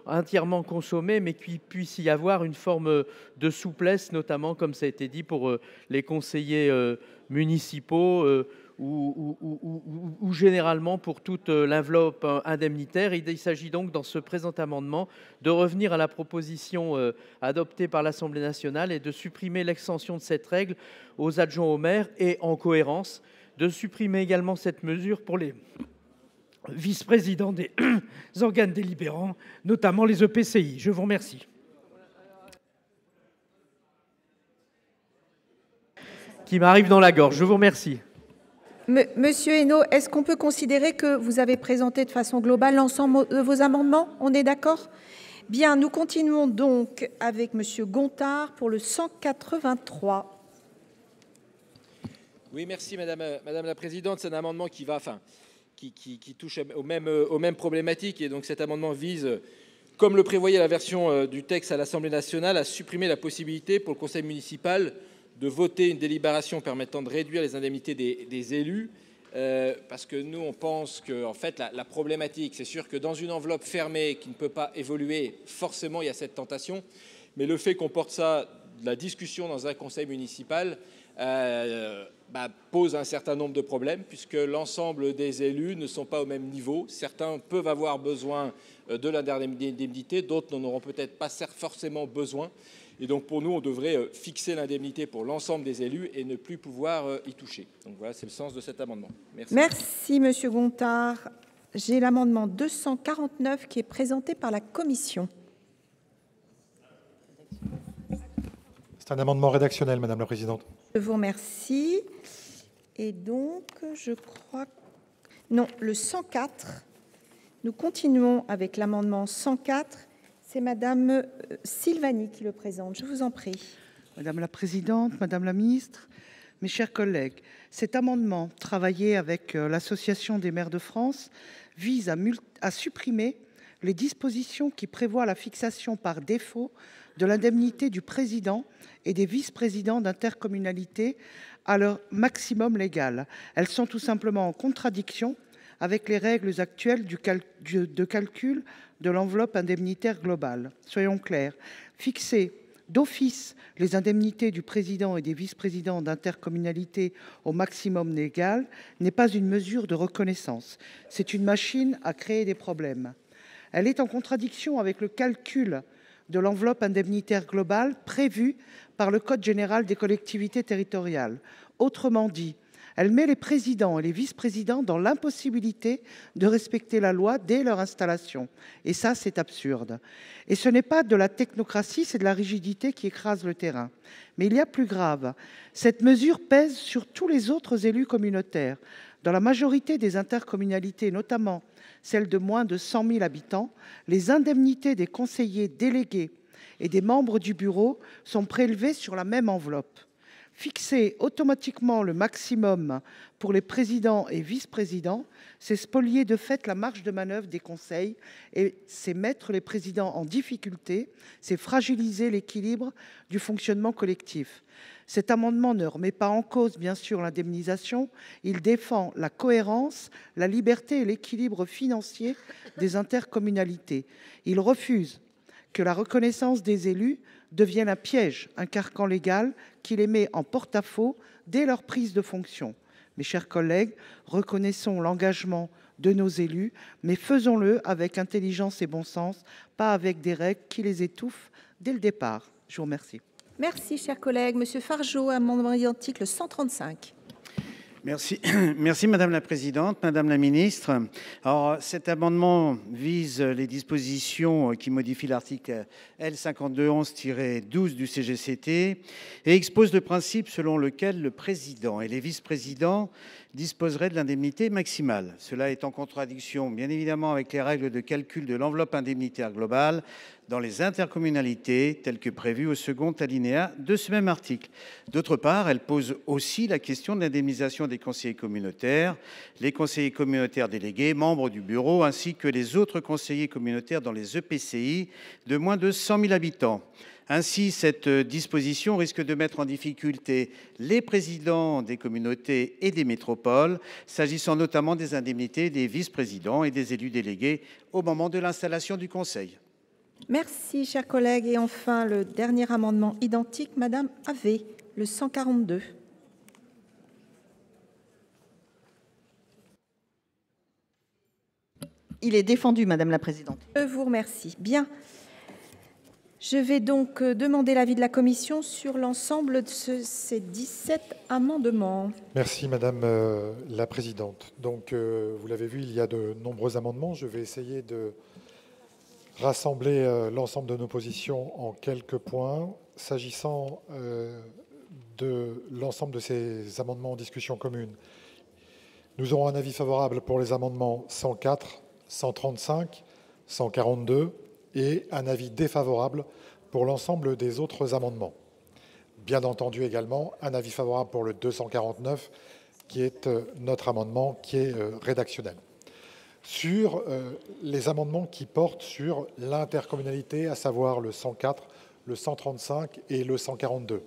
entièrement consommée, mais qu'il puisse y avoir une forme de souplesse, notamment, comme ça a été dit, pour les conseillers municipaux ou généralement pour toute l'enveloppe indemnitaire. Il s'agit donc dans ce présent amendement de revenir à la proposition adoptée par l'Assemblée nationale et de supprimer l'extension de cette règle aux adjoints au maire et en cohérence de supprimer également cette mesure pour les vice-présidents des organes délibérants, notamment les EPCI. Je vous remercie. qui m'arrive dans la gorge. Je vous remercie. Monsieur Hainaut, est-ce qu'on peut considérer que vous avez présenté de façon globale l'ensemble de vos amendements? On est d'accord? Bien, nous continuons donc avec Monsieur Gontard pour le 183. Oui, merci Madame la Présidente. C'est un amendement qui va, qui touche aux mêmes problématiques. Et donc cet amendement vise, comme le prévoyait la version du texte à l'Assemblée nationale, à supprimer la possibilité pour le conseil municipal de voter une délibération permettant de réduire les indemnités des élus. Parce que nous, on pense que en fait, la problématique, c'est sûr que dans une enveloppe fermée qui ne peut pas évoluer, forcément, il y a cette tentation. Mais le fait qu'on porte ça, de la discussion dans un conseil municipal, pose un certain nombre de problèmes, puisque l'ensemble des élus ne sont pas au même niveau. Certains peuvent avoir besoin de l'indemnité, d'autres n'en auront peut-être pas forcément besoin. Et donc, pour nous, on devrait fixer l'indemnité pour l'ensemble des élus et ne plus pouvoir y toucher. Donc voilà, c'est le sens de cet amendement. Merci. Merci, Monsieur Gontard. J'ai l'amendement 249 qui est présenté par la Commission. C'est un amendement rédactionnel, Madame la Présidente. Je vous remercie. Et donc, je crois... Non, le 104. Nous continuons avec l'amendement 104. C'est Madame Silvani qui le présente. Je vous en prie. Madame la Présidente, Madame la Ministre, mes chers collègues, cet amendement, travaillé avec l'Association des maires de France, vise à supprimer les dispositions qui prévoient la fixation par défaut de l'indemnité du président et des vice-présidents d'intercommunalité à leur maximum légal. Elles sont tout simplement en contradiction avec les règles actuelles de calcul de l'enveloppe indemnitaire globale. Soyons clairs, fixer d'office les indemnités du président et des vice-présidents d'intercommunalité au maximum légal n'est pas une mesure de reconnaissance. C'est une machine à créer des problèmes. Elle est en contradiction avec le calcul de l'enveloppe indemnitaire globale prévue par le Code général des collectivités territoriales. Autrement dit, elle met les présidents et les vice-présidents dans l'impossibilité de respecter la loi dès leur installation. Et ça, c'est absurde. Et ce n'est pas de la technocratie, c'est de la rigidité qui écrase le terrain. Mais il y a plus grave. Cette mesure pèse sur tous les autres élus communautaires. Dans la majorité des intercommunalités, notamment celles de moins de 100 000 habitants, les indemnités des conseillers délégués et des membres du bureau sont prélevées sur la même enveloppe. Fixer automatiquement le maximum pour les présidents et vice-présidents, c'est spolier de fait la marge de manœuvre des conseils et c'est mettre les présidents en difficulté, c'est fragiliser l'équilibre du fonctionnement collectif. Cet amendement ne remet pas en cause, bien sûr, l'indemnisation. Il défend la cohérence, la liberté et l'équilibre financier des intercommunalités. Il refuse que la reconnaissance des élus devienne un piège, un carcan légal qui les met en porte-à-faux dès leur prise de fonction. Mes chers collègues, reconnaissons l'engagement de nos élus, mais faisons-le avec intelligence et bon sens, pas avec des règles qui les étouffent dès le départ. Je vous remercie. Merci, chers collègues. Monsieur Fargeot, amendement identique, le 135. Merci. Merci Madame la Présidente, Madame la Ministre. Alors, cet amendement vise les dispositions qui modifient l'article L5211-12 du CGCT et expose le principe selon lequel le président et les vice-présidents disposeraient de l'indemnité maximale. Cela est en contradiction, bien évidemment, avec les règles de calcul de l'enveloppe indemnitaire globale dans les intercommunalités, telles que prévues au second alinéa de ce même article. D'autre part, elle pose aussi la question de l'indemnisation des conseillers communautaires, les conseillers communautaires délégués, membres du bureau, ainsi que les autres conseillers communautaires dans les EPCI de moins de 100 000 habitants. Ainsi, cette disposition risque de mettre en difficulté les présidents des communautés et des métropoles, s'agissant notamment des indemnités des vice-présidents et des élus délégués au moment de l'installation du conseil. Merci, chers collègues. Et enfin, le dernier amendement identique, Madame Havet, le 142. Il est défendu, Madame la Présidente. Je vous remercie. Bien. Je vais donc demander l'avis de la Commission sur l'ensemble de ces 17 amendements. Merci Madame la Présidente. Donc, vous l'avez vu, il y a de nombreux amendements. Je vais essayer de rassembler l'ensemble de nos positions en quelques points. S'agissant de l'ensemble de ces amendements en discussion commune. Nous aurons un avis favorable pour les amendements 104, 135, 142 et un avis défavorable pour l'ensemble des autres amendements. Bien entendu également, un avis favorable pour le 249, qui est notre amendement qui est rédactionnel. Sur les amendements qui portent sur l'intercommunalité, à savoir le 104, le 135 et le 142.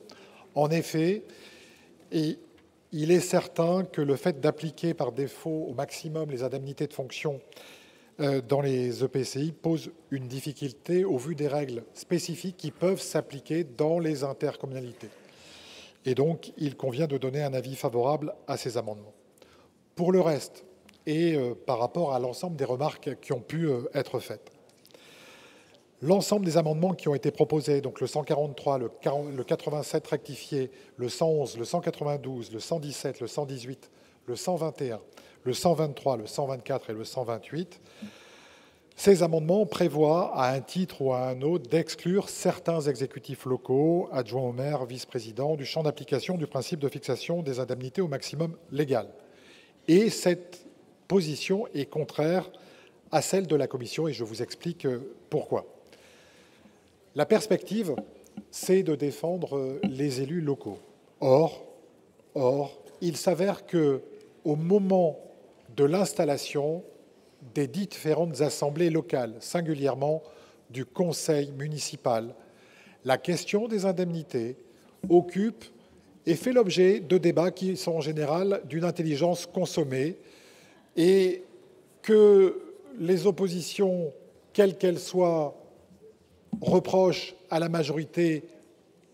En effet, il est certain que le fait d'appliquer par défaut au maximum les indemnités de fonction dans les EPCI pose une difficulté au vu des règles spécifiques qui peuvent s'appliquer dans les intercommunalités. Et donc, il convient de donner un avis favorable à ces amendements. Pour le reste, et par rapport à l'ensemble des remarques qui ont pu être faites, l'ensemble des amendements qui ont été proposés, donc le 143, le 87 rectifié, le 111, le 192, le 117, le 118, le 121, le 123, le 124 et le 128, ces amendements prévoient, à un titre ou à un autre, d'exclure certains exécutifs locaux, adjoints au maire, vice-présidents, du champ d'application du principe de fixation des indemnités au maximum légal. Et cette position est contraire à celle de la Commission, et je vous explique pourquoi. La perspective, c'est de défendre les élus locaux. Or, il s'avère qu'au moment de l'installation des différentes assemblées locales, singulièrement du conseil municipal, la question des indemnités occupe et fait l'objet de débats qui sont en général d'une intelligence consommée, et que les oppositions, quelles qu'elles soient, reprochent à la majorité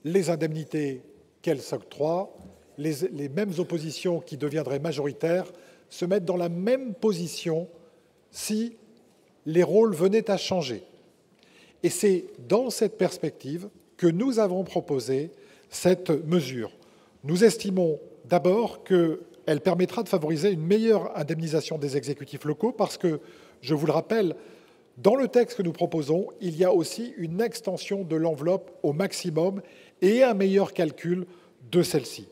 les indemnités qu'elle s'octroie, les mêmes oppositions qui deviendraient majoritaires se mettent dans la même position si les rôles venaient à changer. Et c'est dans cette perspective que nous avons proposé cette mesure. Nous estimons d'abord qu'elle permettra de favoriser une meilleure indemnisation des exécutifs locaux parce que, je vous le rappelle, dans le texte que nous proposons, il y a aussi une extension de l'enveloppe au maximum et un meilleur calcul de celle-ci.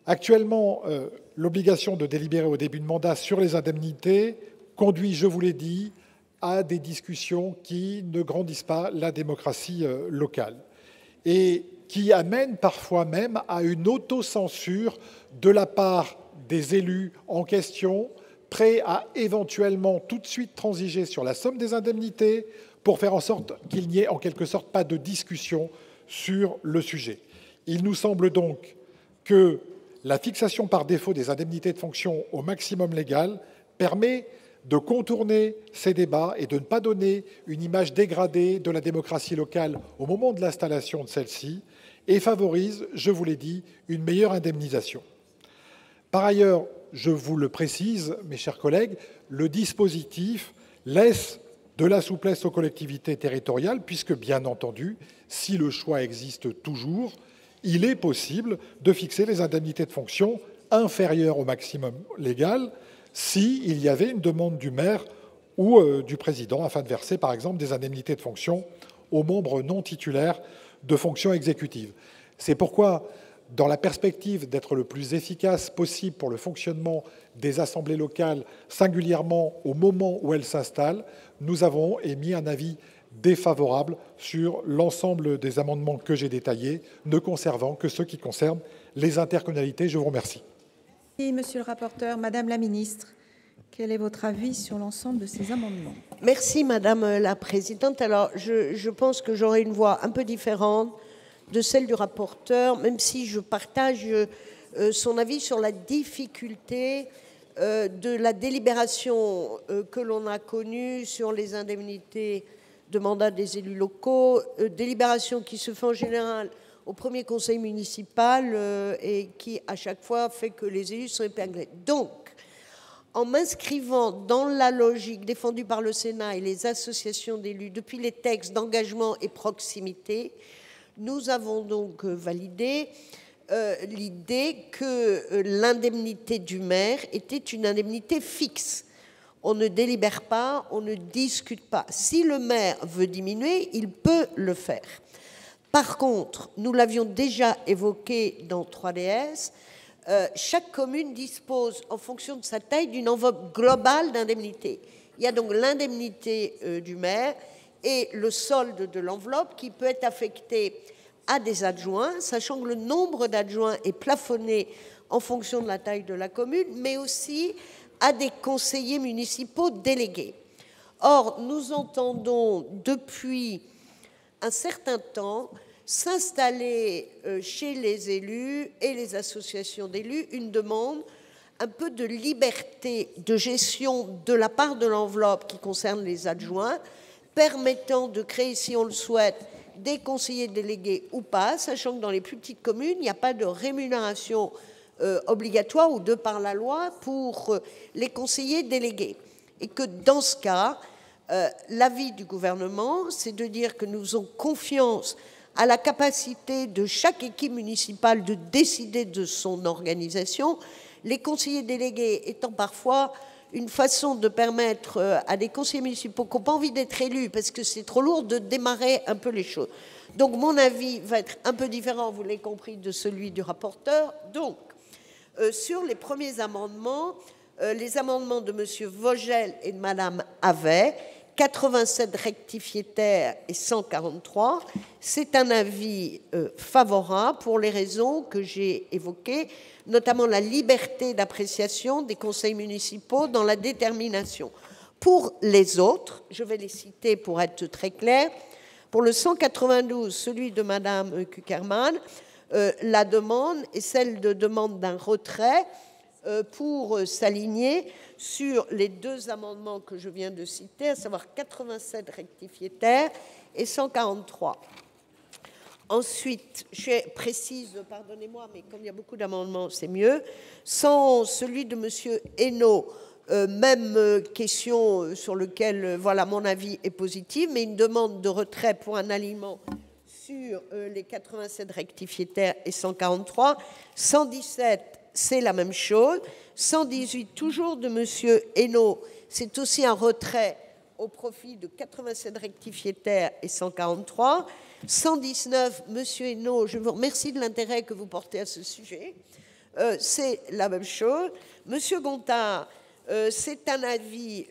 Actuellement, l'obligation de délibérer au début de mandat sur les indemnités conduit, je vous l'ai dit, à des discussions qui ne grandissent pas la démocratie locale et qui amènent parfois même à une autocensure de la part des élus en question, prêts à éventuellement tout de suite transiger sur la somme des indemnités pour faire en sorte qu'il n'y ait en quelque sorte pas de discussion sur le sujet. Il nous semble donc que la fixation par défaut des indemnités de fonction au maximum légal permet de contourner ces débats et de ne pas donner une image dégradée de la démocratie locale au moment de l'installation de celle-ci et favorise, je vous l'ai dit, une meilleure indemnisation. Par ailleurs, je vous le précise, mes chers collègues, le dispositif laisse de la souplesse aux collectivités territoriales puisque, bien entendu, si le choix existe toujours, il est possible de fixer les indemnités de fonction inférieures au maximum légal s'il y avait une demande du maire ou du président afin de verser, par exemple, des indemnités de fonction aux membres non titulaires de fonctions exécutives. C'est pourquoi, dans la perspective d'être le plus efficace possible pour le fonctionnement des assemblées locales, singulièrement au moment où elles s'installent, nous avons émis un avis défavorable sur l'ensemble des amendements que j'ai détaillés, ne conservant que ceux qui concernent les intercommunalités. Je vous remercie. Merci, monsieur le rapporteur. Madame la ministre, quel est votre avis sur l'ensemble de ces amendements? Merci, Madame la Présidente. Alors, je pense que j'aurai une voix un peu différente de celle du rapporteur, même si je partage son avis sur la difficulté de la délibération que l'on a connue sur les indemnités de mandat des élus locaux, délibération qui se fait en général au premier conseil municipal et qui, à chaque fois, fait que les élus sont épinglés. Donc, en m'inscrivant dans la logique défendue par le Sénat et les associations d'élus depuis les textes d'engagement et proximité, nous avons donc validé l'idée que l'indemnité du maire était une indemnité fixe. On ne délibère pas, on ne discute pas. Si le maire veut diminuer, il peut le faire. Par contre, nous l'avions déjà évoqué dans 3DS, chaque commune dispose, en fonction de sa taille, d'une enveloppe globale d'indemnité. Il y a donc l'indemnité du maire et le solde de l'enveloppe qui peut être affecté à des adjoints, sachant que le nombre d'adjoints est plafonné en fonction de la taille de la commune, mais aussi à des conseillers municipaux délégués. Or, nous entendons depuis un certain temps s'installer chez les élus et les associations d'élus une demande un peu de liberté de gestion de la part de l'enveloppe qui concerne les adjoints, permettant de créer, si on le souhaite, des conseillers délégués ou pas, sachant que dans les plus petites communes, il n'y a pas de rémunération obligatoire ou de par la loi pour les conseillers délégués. Et que dans ce cas, l'avis du gouvernement, c'est de dire que nous faisons confiance à la capacité de chaque équipe municipale de décider de son organisation, les conseillers délégués étant parfois une façon de permettre à des conseillers municipaux qui n'ont pas envie d'être élus, parce que c'est trop lourd, de démarrer un peu les choses. Donc mon avis va être un peu différent, vous l'avez compris, de celui du rapporteur. Donc, sur les premiers amendements, les amendements de M. Vogel et de Mme Havet, 87 rectifié terre et 143, c'est un avis favorable pour les raisons que j'ai évoquées, notamment la liberté d'appréciation des conseils municipaux dans la détermination. Pour les autres, je vais les citer pour être très clair, pour le 192, celui de Mme Cukierman, la demande est celle de demande d'un retrait pour s'aligner sur les deux amendements que je viens de citer, à savoir 87 rectifié terre et 143. Ensuite, je précise, pardonnez-moi, mais comme il y a beaucoup d'amendements, c'est mieux, sans celui de M. Hainaut, même question sur lequel, voilà, mon avis est positif, mais une demande de retrait pour un alignement sur les 87 rectifié terre et 143. 117, c'est la même chose. 118, toujours de M. Hainaut, c'est aussi un retrait au profit de 87 rectifié terre et 143. 119, M. Hainaut, je vous remercie de l'intérêt que vous portez à ce sujet. C'est la même chose. M. Gontard, c'est un avis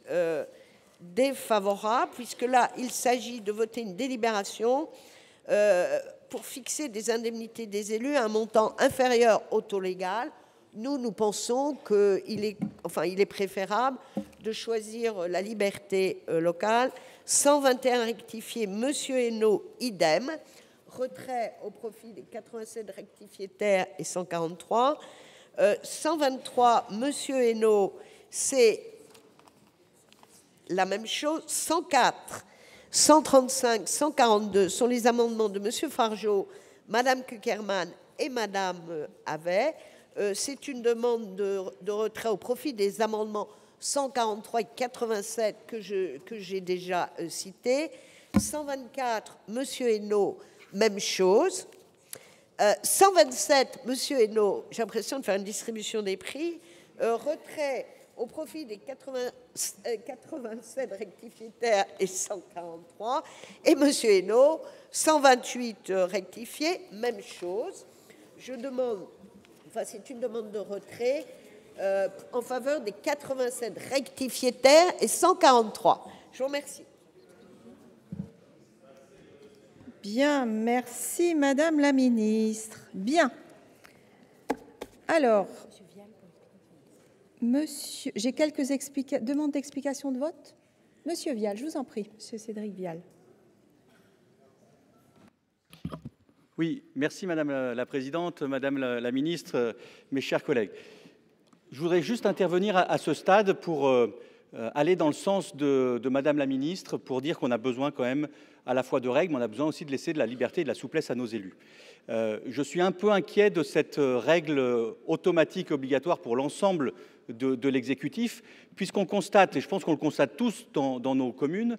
défavorable, puisque là, il s'agit de voter une délibération pour fixer des indemnités des élus à un montant inférieur au taux légal. Nous pensons qu'il est préférable de choisir la liberté locale. 121 rectifié, M. Hainaut, idem. Retrait au profit des 87 rectifié terre et 143. 123, M. Hainaut, c'est la même chose. 104, 135, 142 sont les amendements de M. Fargeot, Mme Cukierman et Mme Havet. C'est une demande de retrait au profit des amendements 143 et 87 que j'ai déjà cités. 124, M. Hainaut, même chose. 127, M. Hainaut, j'ai l'impression de faire une distribution des prix. Retrait au profit des 87 rectifié terre et 143. Et M. Hainaut, 128 rectifié, même chose. Je demande, c'est une demande de retrait en faveur des 87 rectifié terre et 143. Je vous remercie. Bien, merci Madame la Ministre. Bien. Alors, monsieur, j'ai quelques demandes d'explication de vote. Monsieur Vial, je vous en prie, Monsieur Cédric Vial. Oui, merci Madame la Présidente, Madame la Ministre, mes chers collègues. Je voudrais juste intervenir à ce stade pour aller dans le sens de Madame la Ministre, pour dire qu'on a besoin quand même à la fois de règles, mais on a besoin aussi de laisser de la liberté et de la souplesse à nos élus. Je suis un peu inquiet de cette règle automatique obligatoire pour l'ensemble de l'exécutif, puisqu'on constate, et je pense qu'on le constate tous dans nos communes,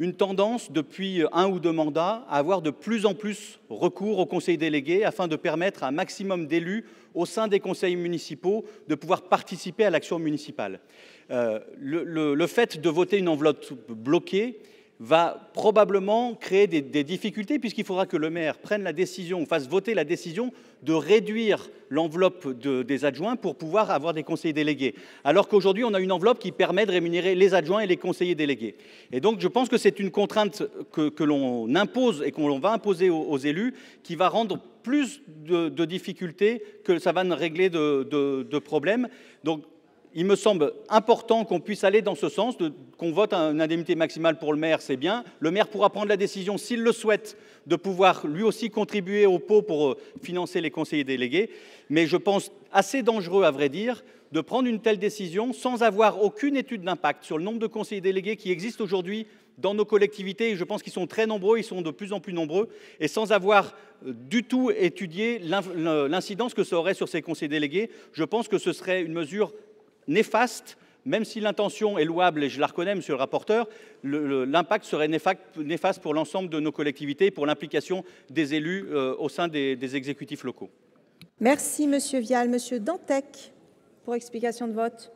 une tendance depuis 1 ou 2 mandats à avoir de plus en plus recours aux conseils délégués afin de permettre à un maximum d'élus au sein des conseils municipaux de pouvoir participer à l'action municipale. Le fait de voter une enveloppe bloquée va probablement créer des difficultés, puisqu'il faudra que le maire prenne la décision, fasse voter la décision de réduire l'enveloppe des adjoints pour pouvoir avoir des conseillers délégués. Alors qu'aujourd'hui, on a une enveloppe qui permet de rémunérer les adjoints et les conseillers délégués. Et donc, je pense que c'est une contrainte que l'on impose et qu'on va imposer aux élus, qui va rendre plus de difficultés que ça va régler de problèmes. Donc, il me semble important qu'on puisse aller dans ce sens, qu'on vote une indemnité maximale pour le maire, c'est bien. Le maire pourra prendre la décision, s'il le souhaite, de pouvoir lui aussi contribuer au pot pour financer les conseillers délégués. Mais je pense assez dangereux, à vrai dire, de prendre une telle décision sans avoir aucune étude d'impact sur le nombre de conseillers délégués qui existent aujourd'hui dans nos collectivités. Et je pense qu'ils sont très nombreux, ils sont de plus en plus nombreux, et sans avoir du tout étudié l'incidence que ça aurait sur ces conseillers délégués. Je pense que ce serait une mesure néfaste, même si l'intention est louable, et je la reconnais, monsieur le rapporteur, l'impact serait néfaste pour l'ensemble de nos collectivités, pour l'implication des élus au sein des exécutifs locaux. Merci, monsieur Vial. Monsieur Dantec, pour explication de vote.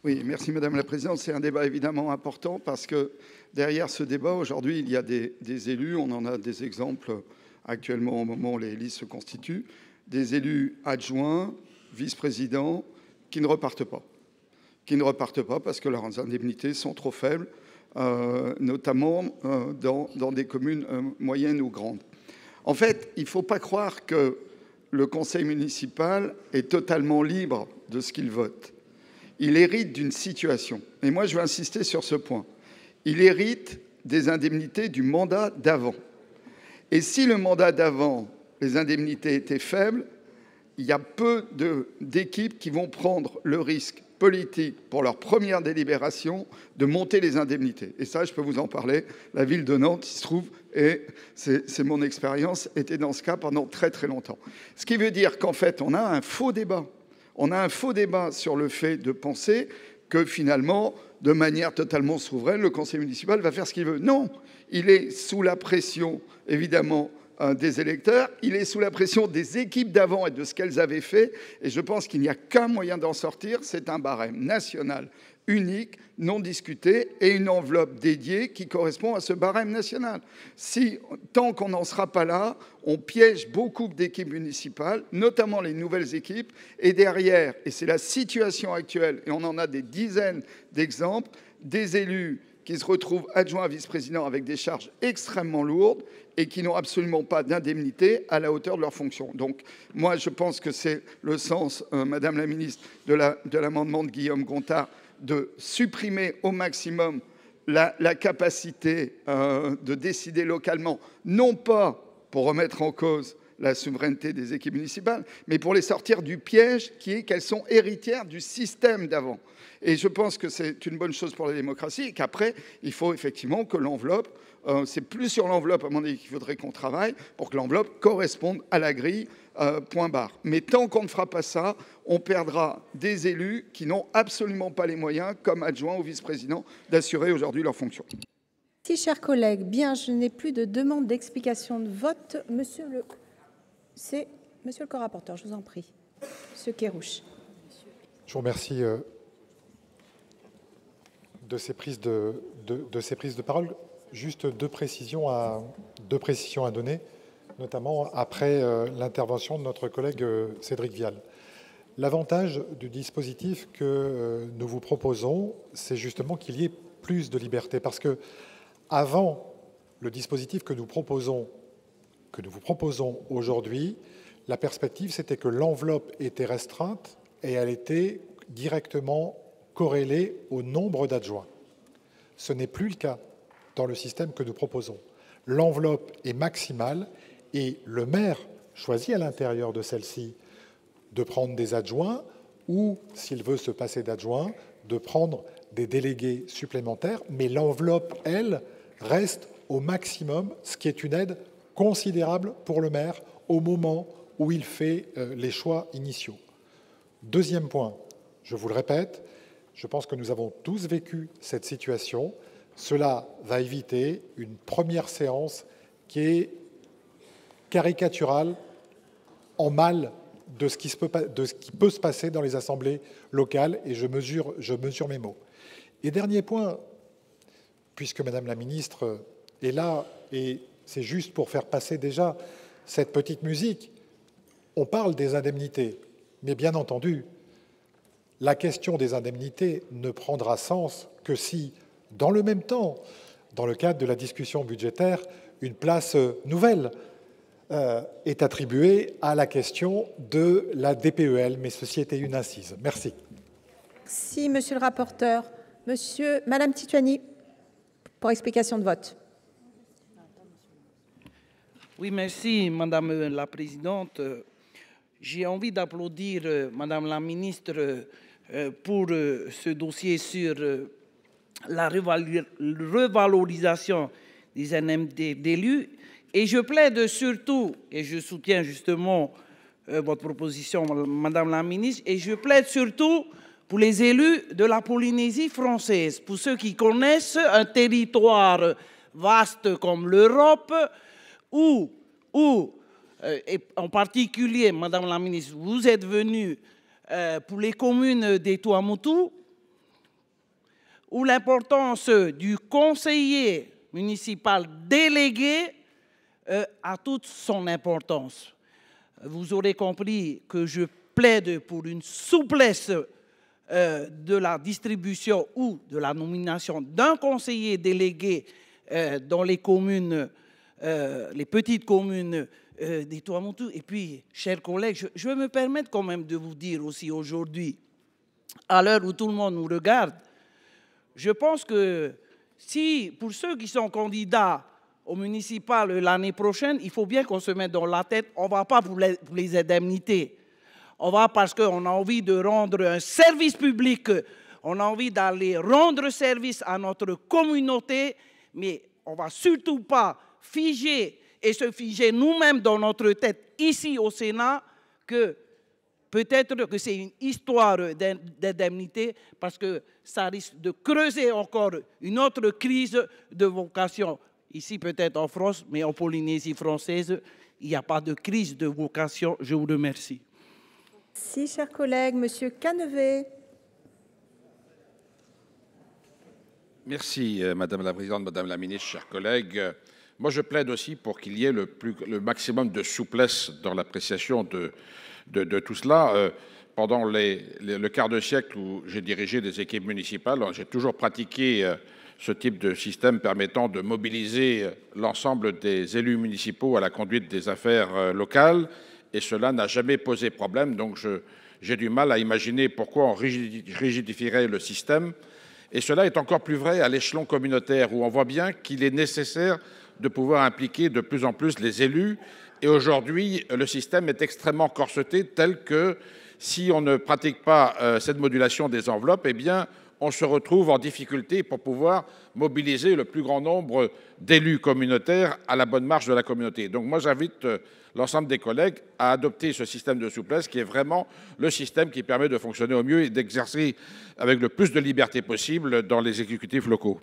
Oui, merci Madame la Présidente. C'est un débat évidemment important parce que derrière ce débat, aujourd'hui, il y a des élus, on en a des exemples actuellement au moment où les listes se constituent, des élus adjoints, vice-présidents, qui ne repartent pas. Qui ne repartent pas parce que leurs indemnités sont trop faibles, notamment dans des communes moyennes ou grandes. En fait, il ne faut pas croire que le conseil municipal est totalement libre de ce qu'il vote. Il hérite d'une situation. Et moi, je veux insister sur ce point. Il hérite des indemnités du mandat d'avant. Et si le mandat d'avant, les indemnités étaient faibles, il y a peu d'équipes qui vont prendre le risque politique pour leur première délibération de monter les indemnités. Et ça, je peux vous en parler. La ville de Nantes, il se trouve, et c'est mon expérience, était dans ce cas pendant très très longtemps. Ce qui veut dire qu'en fait, on a un faux débat. On a un faux débat sur le fait de penser que finalement, de manière totalement souveraine, le conseil municipal va faire ce qu'il veut. Non, il est sous la pression, évidemment, des électeurs, il est sous la pression des équipes d'avant et de ce qu'elles avaient fait, et je pense qu'il n'y a qu'un moyen d'en sortir, c'est un barème national unique, non discuté, et une enveloppe dédiée qui correspond à ce barème national. Si, tant qu'on n'en sera pas là, on piège beaucoup d'équipes municipales, notamment les nouvelles équipes, et derrière, et c'est la situation actuelle, et on en a des dizaines d'exemples, des élus qui se retrouvent adjoints à vice-président avec des charges extrêmement lourdes et qui n'ont absolument pas d'indemnité à la hauteur de leurs fonctions. Donc, moi, je pense que c'est le sens, Madame la Ministre, de l'amendement de Guillaume Gontard, de supprimer au maximum la capacité de décider localement, non pas pour remettre en cause la souveraineté des équipes municipales, mais pour les sortir du piège qui est qu'elles sont héritières du système d'avant. Et je pense que c'est une bonne chose pour la démocratie et qu'après, il faut effectivement que l'enveloppe, c'est plus sur l'enveloppe, à mon avis, qu'il faudrait qu'on travaille pour que l'enveloppe corresponde à la grille, point barre. Mais tant qu'on ne fera pas ça, on perdra des élus qui n'ont absolument pas les moyens, comme adjoints ou vice-présidents, d'assurer aujourd'hui leurs fonctions. Si, chers collègues, bien, je n'ai plus de demande d'explication de vote. Monsieur le corapporteur, je vous en prie. Monsieur Kerrouche. Je vous remercie de ces prises de parole. Juste deux précisions à donner, notamment après l'intervention de notre collègue Cédric Vial. L'avantage du dispositif que nous vous proposons, c'est justement qu'il y ait plus de liberté, parce que avant le dispositif que nous vous proposons aujourd'hui, la perspective, c'était que l'enveloppe était restreinte et elle était directement corrélée au nombre d'adjoints. Ce n'est plus le cas dans le système que nous proposons. L'enveloppe est maximale et le maire choisit à l'intérieur de celle-ci de prendre des adjoints ou, s'il veut se passer d'adjoints, de prendre des délégués supplémentaires, mais l'enveloppe, elle, reste au maximum, ce qui est une aide considérable pour le maire au moment où il fait les choix initiaux. Deuxième point, je vous le répète, je pense que nous avons tous vécu cette situation. Cela va éviter une première séance qui est caricaturale, en mal de ce qui peut se passer dans les assemblées locales, et je mesure mes mots. Et dernier point, puisque Madame la ministre est là, et c'est juste pour faire passer déjà cette petite musique, on parle des indemnités, mais bien entendu, la question des indemnités ne prendra sens que si, dans le même temps, dans le cadre de la discussion budgétaire, une place nouvelle est attribuée à la question de la DPEL, mais ceci était une incise. Merci. Merci, monsieur le rapporteur. Madame Tituani, pour explication de vote. Oui, merci, Madame la Présidente. J'ai envie d'applaudir Madame la Ministre pour ce dossier sur la revalorisation des indemnités d'élus. Et je plaide surtout, et je soutiens justement votre proposition, Madame la Ministre, et je plaide surtout pour les élus de la Polynésie française, pour ceux qui connaissent un territoire vaste comme l'Europe, où et en particulier, Madame la Ministre, vous êtes venue pour les communes des Tuamotu, où l'importance du conseiller municipal délégué a toute son importance. Vous aurez compris que je plaide pour une souplesse de la distribution ou de la nomination d'un conseiller délégué dans les communes, les petites communes des Tuamotu. Et puis, chers collègues, je vais me permettre quand même de vous dire aussi aujourd'hui, à l'heure où tout le monde nous regarde, je pense que si, pour ceux qui sont candidats au municipal l'année prochaine, il faut bien qu'on se mette dans la tête, on ne va pas pour les indemnités. On va parce qu'on a envie de rendre un service public, on a envie d'aller rendre service à notre communauté, mais on ne va surtout pas figer et se figer nous-mêmes dans notre tête ici au Sénat que peut-être que c'est une histoire d'indemnité parce que ça risque de creuser encore une autre crise de vocation. Ici peut-être en France, mais en Polynésie française, il n'y a pas de crise de vocation. Je vous remercie. Merci, chers collègues. Monsieur Canevet. Merci, Madame la Présidente, Madame la Ministre, chers collègues. Moi, je plaide aussi pour qu'il y ait le maximum de souplesse dans l'appréciation de tout cela. Pendant le quart de siècle où j'ai dirigé des équipes municipales, j'ai toujours pratiqué ce type de système permettant de mobiliser l'ensemble des élus municipaux à la conduite des affaires locales, et cela n'a jamais posé problème. Donc j'ai du mal à imaginer pourquoi on rigidifierait le système. Et cela est encore plus vrai à l'échelon communautaire, où on voit bien qu'il est nécessaire de pouvoir impliquer de plus en plus les élus. Et aujourd'hui, le système est extrêmement corseté, tel que si on ne pratique pas cette modulation des enveloppes, eh bien, on se retrouve en difficulté pour pouvoir mobiliser le plus grand nombre d'élus communautaires à la bonne marche de la communauté. Donc moi, j'invite l'ensemble des collègues à adopter ce système de souplesse qui est vraiment le système qui permet de fonctionner au mieux et d'exercer avec le plus de liberté possible dans les exécutifs locaux.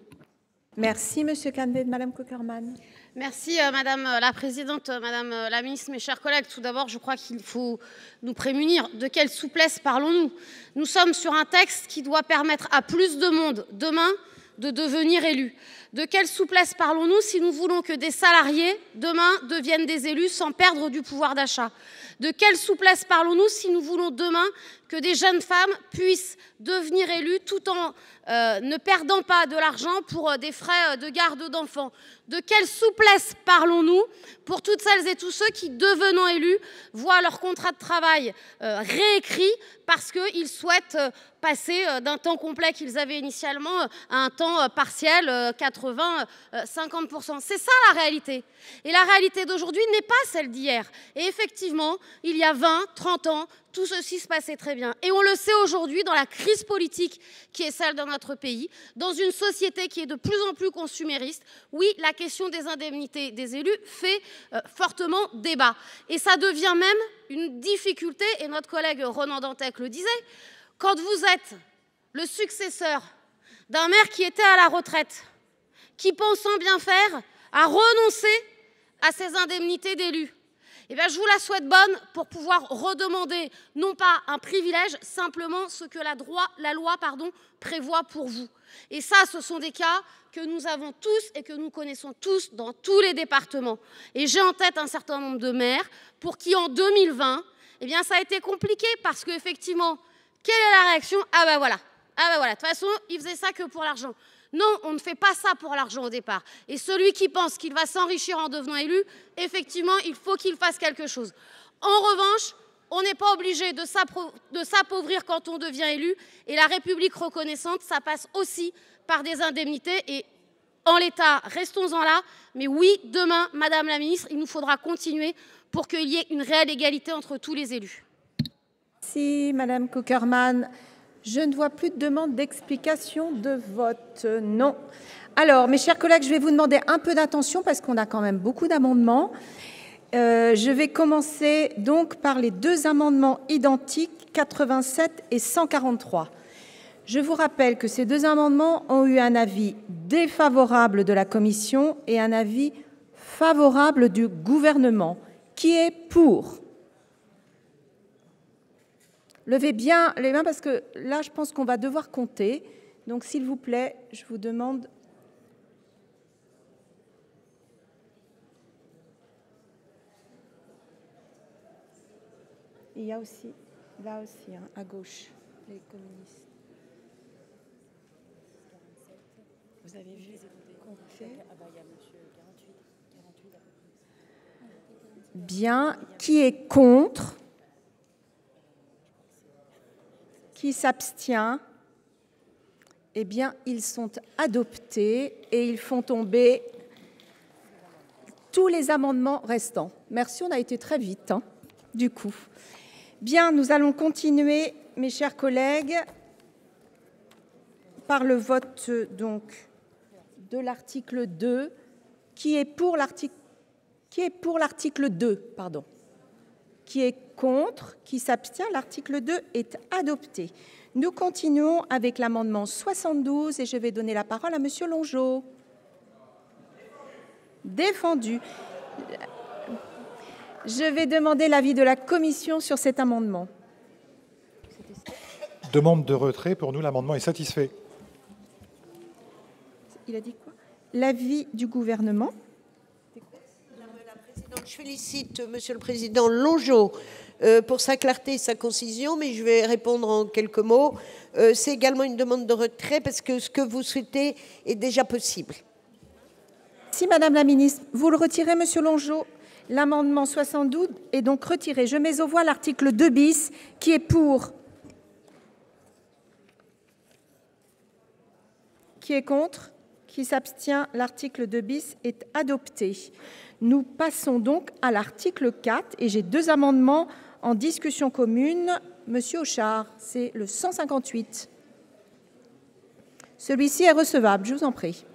Merci, Monsieur Canevet. Madame Cukierman. Merci, Madame la Présidente, Madame la Ministre, mes chers collègues. Tout d'abord, je crois qu'il faut nous prémunir. De quelle souplesse parlons-nous? Nous sommes sur un texte qui doit permettre à plus de monde, demain, de devenir élu. De quelle souplesse parlons-nous si nous voulons que des salariés, demain, deviennent des élus sans perdre du pouvoir d'achat? De quelle souplesse parlons-nous si nous voulons demain que des jeunes femmes puissent devenir élues tout en ne perdant pas de l'argent pour des frais de garde d'enfants? De quelle souplesse parlons-nous pour toutes celles et tous ceux qui, devenant élus, voient leur contrat de travail réécrit parce qu'ils souhaitent passer d'un temps complet qu'ils avaient initialement à un temps partiel, 80-50%. C'est ça la réalité. Et la réalité d'aujourd'hui n'est pas celle d'hier. Et effectivement, il y a 20, 30 ans, tout ceci se passait très bien. Et on le sait aujourd'hui dans la crise politique qui est celle de notre pays, dans une société qui est de plus en plus consumériste. Oui, la question des indemnités des élus fait fortement débat. Et ça devient même une difficulté, et notre collègue Ronan Dantec le disait, quand vous êtes le successeur d'un maire qui était à la retraite, qui pensant bien faire a renoncé à ses indemnités d'élus, Eh bien, je vous la souhaite bonne pour pouvoir redemander, non pas un privilège, simplement ce que la loi prévoit pour vous. Et ça, ce sont des cas que nous avons tous et que nous connaissons tous dans tous les départements. Et j'ai en tête un certain nombre de maires pour qui, en 2020, eh bien, ça a été compliqué parce qu'effectivement, quelle est la réaction? Ah ben voilà, de toute façon, ils faisaient ça que pour l'argent. Non, on ne fait pas ça pour l'argent au départ. Et celui qui pense qu'il va s'enrichir en devenant élu, effectivement, il faut qu'il fasse quelque chose. En revanche, on n'est pas obligé de s'appauvrir quand on devient élu. Et la République reconnaissante, ça passe aussi par des indemnités. Et en l'état, restons-en là. Mais oui, demain, Madame la Ministre, il nous faudra continuer pour qu'il y ait une réelle égalité entre tous les élus. Merci, Madame Cukierman. Je ne vois plus de demande d'explication de vote. Non. Alors, mes chers collègues, je vais vous demander un peu d'attention parce qu'on a quand même beaucoup d'amendements. Je vais commencer donc par les deux amendements identiques, 87 et 143. Je vous rappelle que ces deux amendements ont eu un avis défavorable de la commission et un avis favorable du gouvernement. Qui est pour ? Levez bien les mains parce que là, je pense qu'on va devoir compter. Donc, s'il vous plaît, je vous demande. Il y a aussi, là aussi, hein, à gauche, les communistes. Vous avez vu compter. Bien. Qui est contre ? Qui s'abstient? Eh bien, ils sont adoptés et ils font tomber tous les amendements restants. Merci, on a été très vite, hein, du coup. Bien, nous allons continuer, mes chers collègues, par le vote donc de l'article 2. Qui est pour l'article 2, pardon. Qui est contre? Qui s'abstient? L'article 2 est adopté. Nous continuons avec l'amendement 72 et je vais donner la parole à Monsieur Longeot. Défendu. Je vais demander l'avis de la commission sur cet amendement. Demande de retrait. Pour nous, l'amendement est satisfait. Il a dit quoi? L'avis du gouvernement. Je félicite Monsieur le Président Longeot pour sa clarté et sa concision, mais je vais répondre en quelques mots. C'est également une demande de retrait parce que ce que vous souhaitez est déjà possible. Si Madame la Ministre, vous le retirez, Monsieur Longeot. L'amendement 72 est donc retiré. Je mets aux voix l'article 2 bis. Qui est pour? Qui est contre? Qui s'abstient? L'article 2 bis est adopté. Nous passons donc à l'article 4 et j'ai deux amendements en discussion commune. Monsieur Auchard, c'est le 158. Celui-ci est recevable, je vous en prie.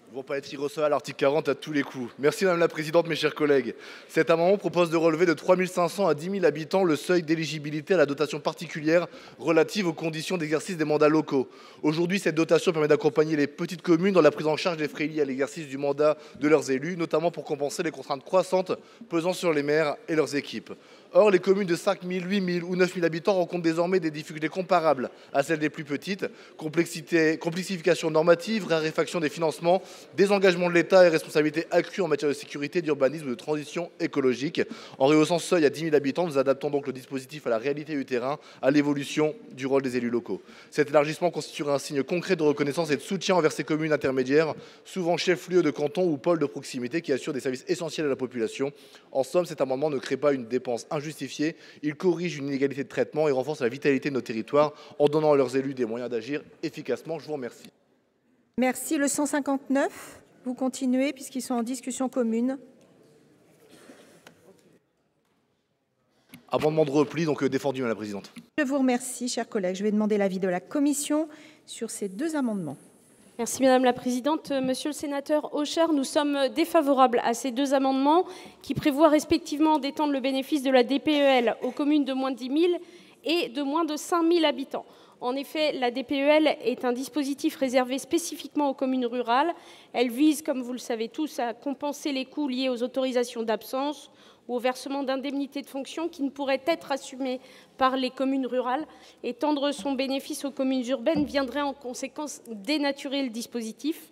Ils ne vont pas être irrecevables, l'article 40 à tous les coups. Merci Madame la Présidente, mes chers collègues. Cet amendement propose de relever de 3 500 à 10 000 habitants le seuil d'éligibilité à la dotation particulière relative aux conditions d'exercice des mandats locaux. Aujourd'hui, cette dotation permet d'accompagner les petites communes dans la prise en charge des frais liés à l'exercice du mandat de leurs élus, notamment pour compenser les contraintes croissantes pesant sur les maires et leurs équipes. Or, les communes de 5 000, 8 000 ou 9 000 habitants rencontrent désormais des difficultés comparables à celles des plus petites. Complexification normative, raréfaction des financements, désengagement de l'État et responsabilité accrue en matière de sécurité, d'urbanisme, de transition écologique. En rehaussant ce seuil à 10 000 habitants, nous adaptons donc le dispositif à la réalité du terrain, à l'évolution du rôle des élus locaux. Cet élargissement constituera un signe concret de reconnaissance et de soutien envers ces communes intermédiaires, souvent chefs-lieux de canton ou pôles de proximité qui assurent des services essentiels à la population. En somme, cet amendement ne crée pas une dépense injustifiée, il corrige une inégalité de traitement et renforce la vitalité de nos territoires en donnant à leurs élus des moyens d'agir efficacement. Je vous remercie. Merci. Le 159, vous continuez puisqu'ils sont en discussion commune. Amendement de repli, donc défendu, Madame la Présidente. Je vous remercie, chers collègues. Je vais demander l'avis de la commission sur ces deux amendements. Merci Madame la Présidente. Monsieur le sénateur Auchard, nous sommes défavorables à ces deux amendements qui prévoient respectivement d'étendre le bénéfice de la DPEL aux communes de moins de 10 000 et de moins de 5 000 habitants. En effet, la DPEL est un dispositif réservé spécifiquement aux communes rurales. Elle vise, comme vous le savez tous, à compenser les coûts liés aux autorisations d'absence ou au versement d'indemnités de fonction qui ne pourraient être assumées par les communes rurales. Étendre son bénéfice aux communes urbaines viendrait en conséquence dénaturer le dispositif.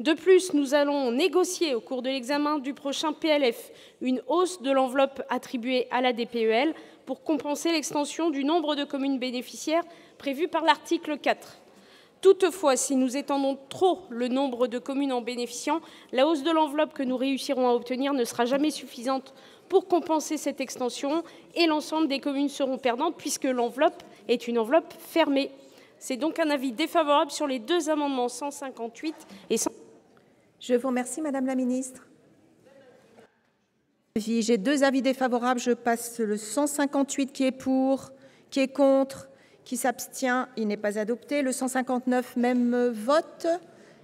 De plus, nous allons négocier au cours de l'examen du prochain PLF une hausse de l'enveloppe attribuée à la DPEL pour compenser l'extension du nombre de communes bénéficiaires prévue par l'article 4. Toutefois, si nous étendons trop le nombre de communes en bénéficiant, la hausse de l'enveloppe que nous réussirons à obtenir ne sera jamais suffisante pour compenser cette extension et l'ensemble des communes seront perdantes puisque l'enveloppe est une enveloppe fermée. C'est donc un avis défavorable sur les deux amendements 158 et 100. Je vous remercie, Madame la Ministre. J'ai deux avis défavorables. Je passe le 158 qui est pour, qui est contre, qui s'abstient. Il n'est pas adopté. Le 159, même vote.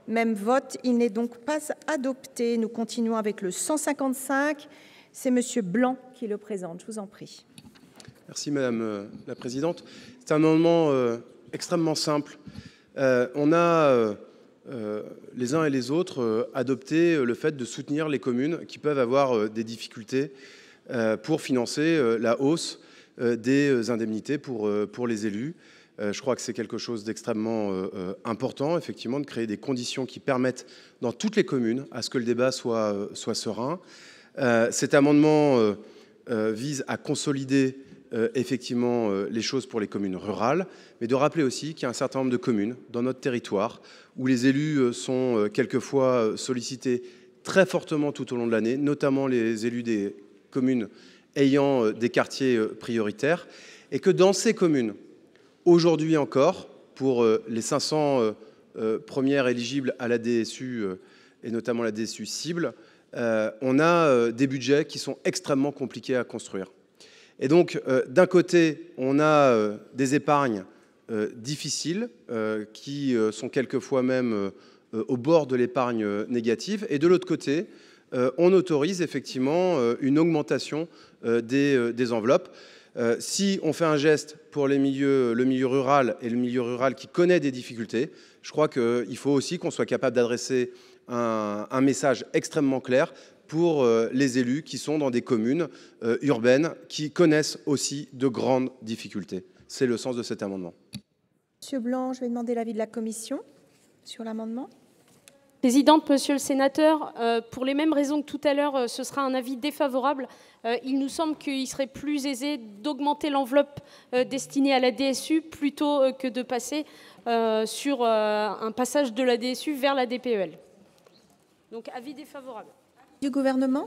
Même vote. Il n'est donc pas adopté. Nous continuons avec le 155. C'est Monsieur Blanc qui le présente. Je vous en prie. Merci Madame la Présidente. C'est un amendement extrêmement simple. On a les uns et les autres adopté le fait de soutenir les communes qui peuvent avoir des difficultés pour financer la hausse des indemnités pour les élus. Je crois que c'est quelque chose d'extrêmement important, effectivement, de créer des conditions qui permettent dans toutes les communes à ce que le débat soit serein. Cet amendement vise à consolider effectivement les choses pour les communes rurales, mais de rappeler aussi qu'il y a un certain nombre de communes dans notre territoire où les élus sont quelquefois sollicités très fortement tout au long de l'année, notamment les élus des communes ayant des quartiers prioritaires, et que dans ces communes, aujourd'hui encore, pour les 500 premières éligibles à la DSU, et notamment la DSU cible, on a des budgets qui sont extrêmement compliqués à construire. Et donc, d'un côté, on a des épargnes difficiles qui sont quelquefois même au bord de l'épargne négative. Et de l'autre côté, on autorise effectivement une augmentation des enveloppes. Si on fait un geste pour le milieu rural et le milieu rural qui connaît des difficultés, je crois qu'il faut aussi qu'on soit capable d'adresser un message extrêmement clair pour les élus qui sont dans des communes urbaines qui connaissent aussi de grandes difficultés. C'est le sens de cet amendement. Monsieur Blanc, je vais demander l'avis de la commission sur l'amendement. Présidente, Monsieur le sénateur, pour les mêmes raisons que tout à l'heure, ce sera un avis défavorable. Il nous semble qu'il serait plus aisé d'augmenter l'enveloppe destinée à la DSU plutôt que de passer sur un passage de la DSU vers la DPEL. Donc, avis défavorable. Du gouvernement.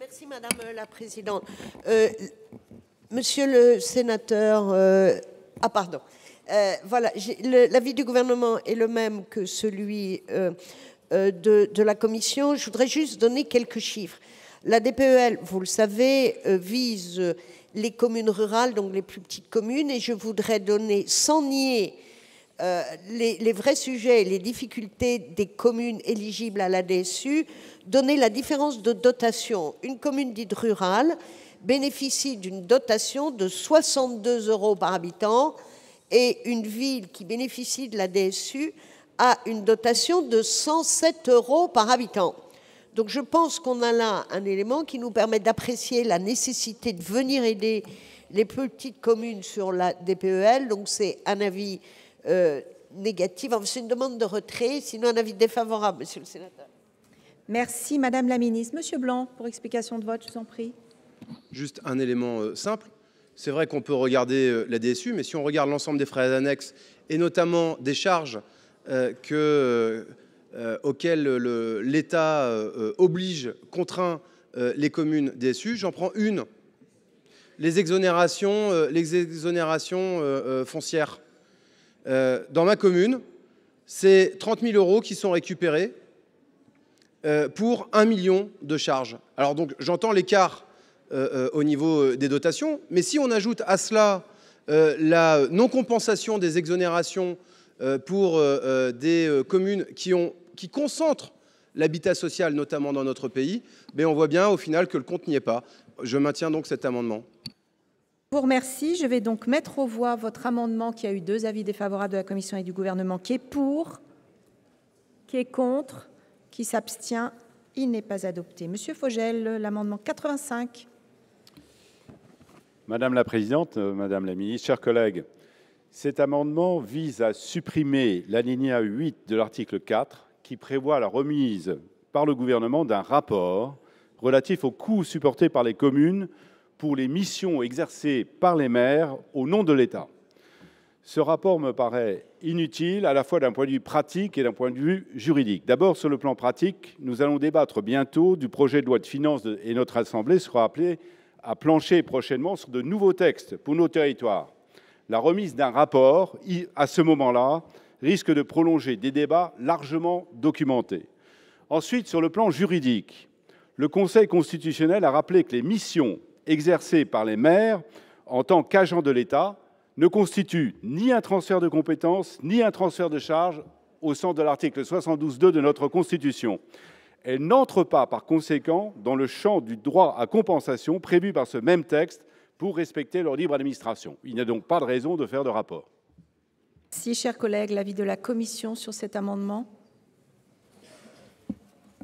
Merci Madame la Présidente. Monsieur le sénateur, voilà, l'avis du gouvernement est le même que celui de la commission. Je voudrais juste donner quelques chiffres. La DPEL, vous le savez, vise les communes rurales, donc les plus petites communes, et je voudrais donner, sans nier les vrais sujets et les difficultés des communes éligibles à la DSU, donner la différence de dotation. Une commune dite rurale bénéficie d'une dotation de 62 € par habitant et une ville qui bénéficie de la DSU a une dotation de 107 € par habitant. Donc je pense qu'on a là un élément qui nous permet d'apprécier la nécessité de venir aider les plus petites communes sur la DPEL. Donc c'est un avis négatif. Enfin, c'est une demande de retrait, sinon un avis défavorable, Monsieur le sénateur. Merci Madame la Ministre. Monsieur Blanc, pour explication de vote, je vous en prie. Juste un élément simple. C'est vrai qu'on peut regarder la DSU, mais si on regarde l'ensemble des frais annexes, et notamment des charges auxquelles l'État oblige, contraint les communes DSU, j'en prends une. Les exonérations foncières. Dans ma commune, c'est 30 000 € qui sont récupérés pour 1 million de charges. Alors donc j'entends l'écart au niveau des dotations, mais si on ajoute à cela la non-compensation des exonérations pour des communes qui concentrent l'habitat social, notamment dans notre pays, mais on voit bien au final que le compte n'y est pas. Je maintiens donc cet amendement. Je vous remercie. Je vais donc mettre aux voix votre amendement qui a eu deux avis défavorables de la Commission et du gouvernement, qui est pour, qui est contre, qui s'abstient. Il n'est pas adopté. Monsieur Vogel, l'amendement 85. Madame la présidente, madame la ministre, chers collègues, cet amendement vise à supprimer l'alinéa 8 de l'article 4 qui prévoit la remise par le gouvernement d'un rapport relatif aux coûts supportés par les communes pour les missions exercées par les maires au nom de l'État. Ce rapport me paraît inutile à la fois d'un point de vue pratique et d'un point de vue juridique. D'abord, sur le plan pratique, nous allons débattre bientôt du projet de loi de finances et notre Assemblée sera appelée à plancher prochainement sur de nouveaux textes pour nos territoires. La remise d'un rapport, à ce moment-là, risque de prolonger des débats largement documentés. Ensuite, sur le plan juridique, le Conseil constitutionnel a rappelé que les missions exercées par les maires en tant qu'agents de l'État ne constituent ni un transfert de compétences, ni un transfert de charges au sens de l'article 72.2 de notre Constitution. Elles n'entrent pas, par conséquent, dans le champ du droit à compensation prévu par ce même texte pour respecter leur libre administration. Il n'y a donc pas de raison de faire de rapport. Merci, chers collègues. L'avis de la commission sur cet amendement.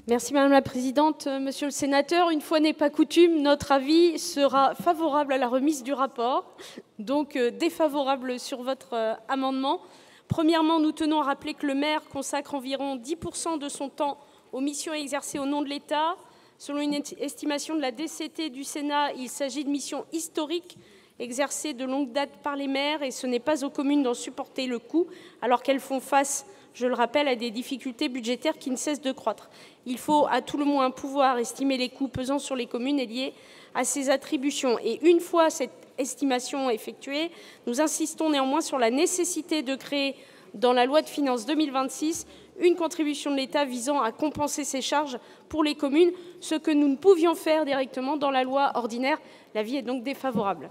Merci Madame la Présidente. Monsieur le sénateur, une fois n'est pas coutume, notre avis sera favorable à la remise du rapport, donc défavorable sur votre amendement. Premièrement, nous tenons à rappeler que le maire consacre environ 10% de son temps aux missions exercées au nom de l'État. Selon une estimation de la DCT du Sénat, il s'agit de missions historiques exercées de longue date par les maires et ce n'est pas aux communes d'en supporter le coût alors qu'elles font face, je le rappelle, à des difficultés budgétaires qui ne cessent de croître. Il faut à tout le moins pouvoir estimer les coûts pesant sur les communes et liés à ces attributions. Et une fois cette estimation effectuée, nous insistons néanmoins sur la nécessité de créer dans la loi de finances 2026 une contribution de l'État visant à compenser ces charges pour les communes, ce que nous ne pouvions faire directement dans la loi ordinaire. L'avis est donc défavorable.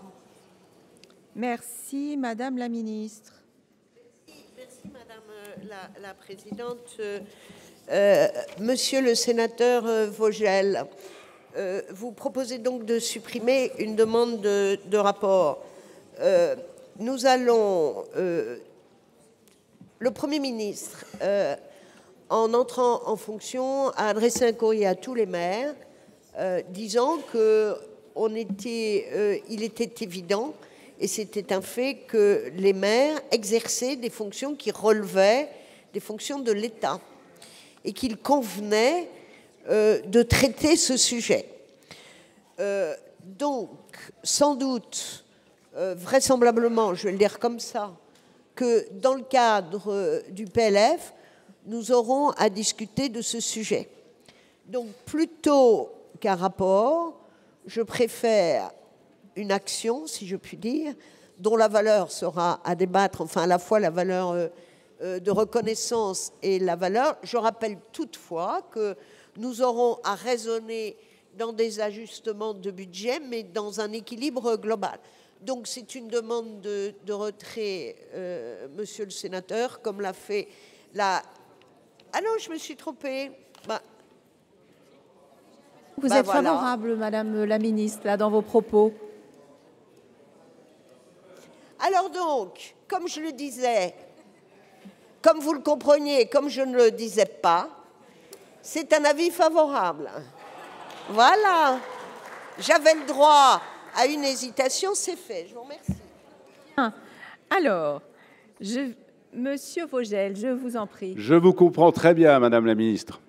Merci, Madame la Ministre. Merci, Madame la Présidente. Monsieur le sénateur Vogel, vous proposez donc de supprimer une demande de rapport. Nous allons... le Premier ministre, en entrant en fonction, a adressé un courrier à tous les maires disant qu'il était évident, et c'était un fait, que les maires exerçaient des fonctions qui relevaient des fonctions de l'État et qu'il convenait de traiter ce sujet. Donc, sans doute, vraisemblablement, je vais le dire comme ça, que dans le cadre du PLF, nous aurons à discuter de ce sujet. Donc, plutôt qu'un rapport, je préfère une action, si je puis dire, dont la valeur sera à débattre, enfin à la fois la valeur de reconnaissance et la valeur. Je rappelle toutefois que nous aurons à raisonner dans des ajustements de budget, mais dans un équilibre global. Donc c'est une demande de retrait, monsieur le sénateur, comme l'a fait la... Ah non, je me suis trompée. Vous êtes favorable, Madame la Ministre, là, dans vos propos? Alors donc, comme je le disais, comme vous le compreniez, comme je ne le disais pas, c'est un avis favorable. Voilà. J'avais le droit à une hésitation, c'est fait. Je vous remercie. Alors, Monsieur Vogel, je vous en prie. Je vous comprends très bien, Madame la Ministre.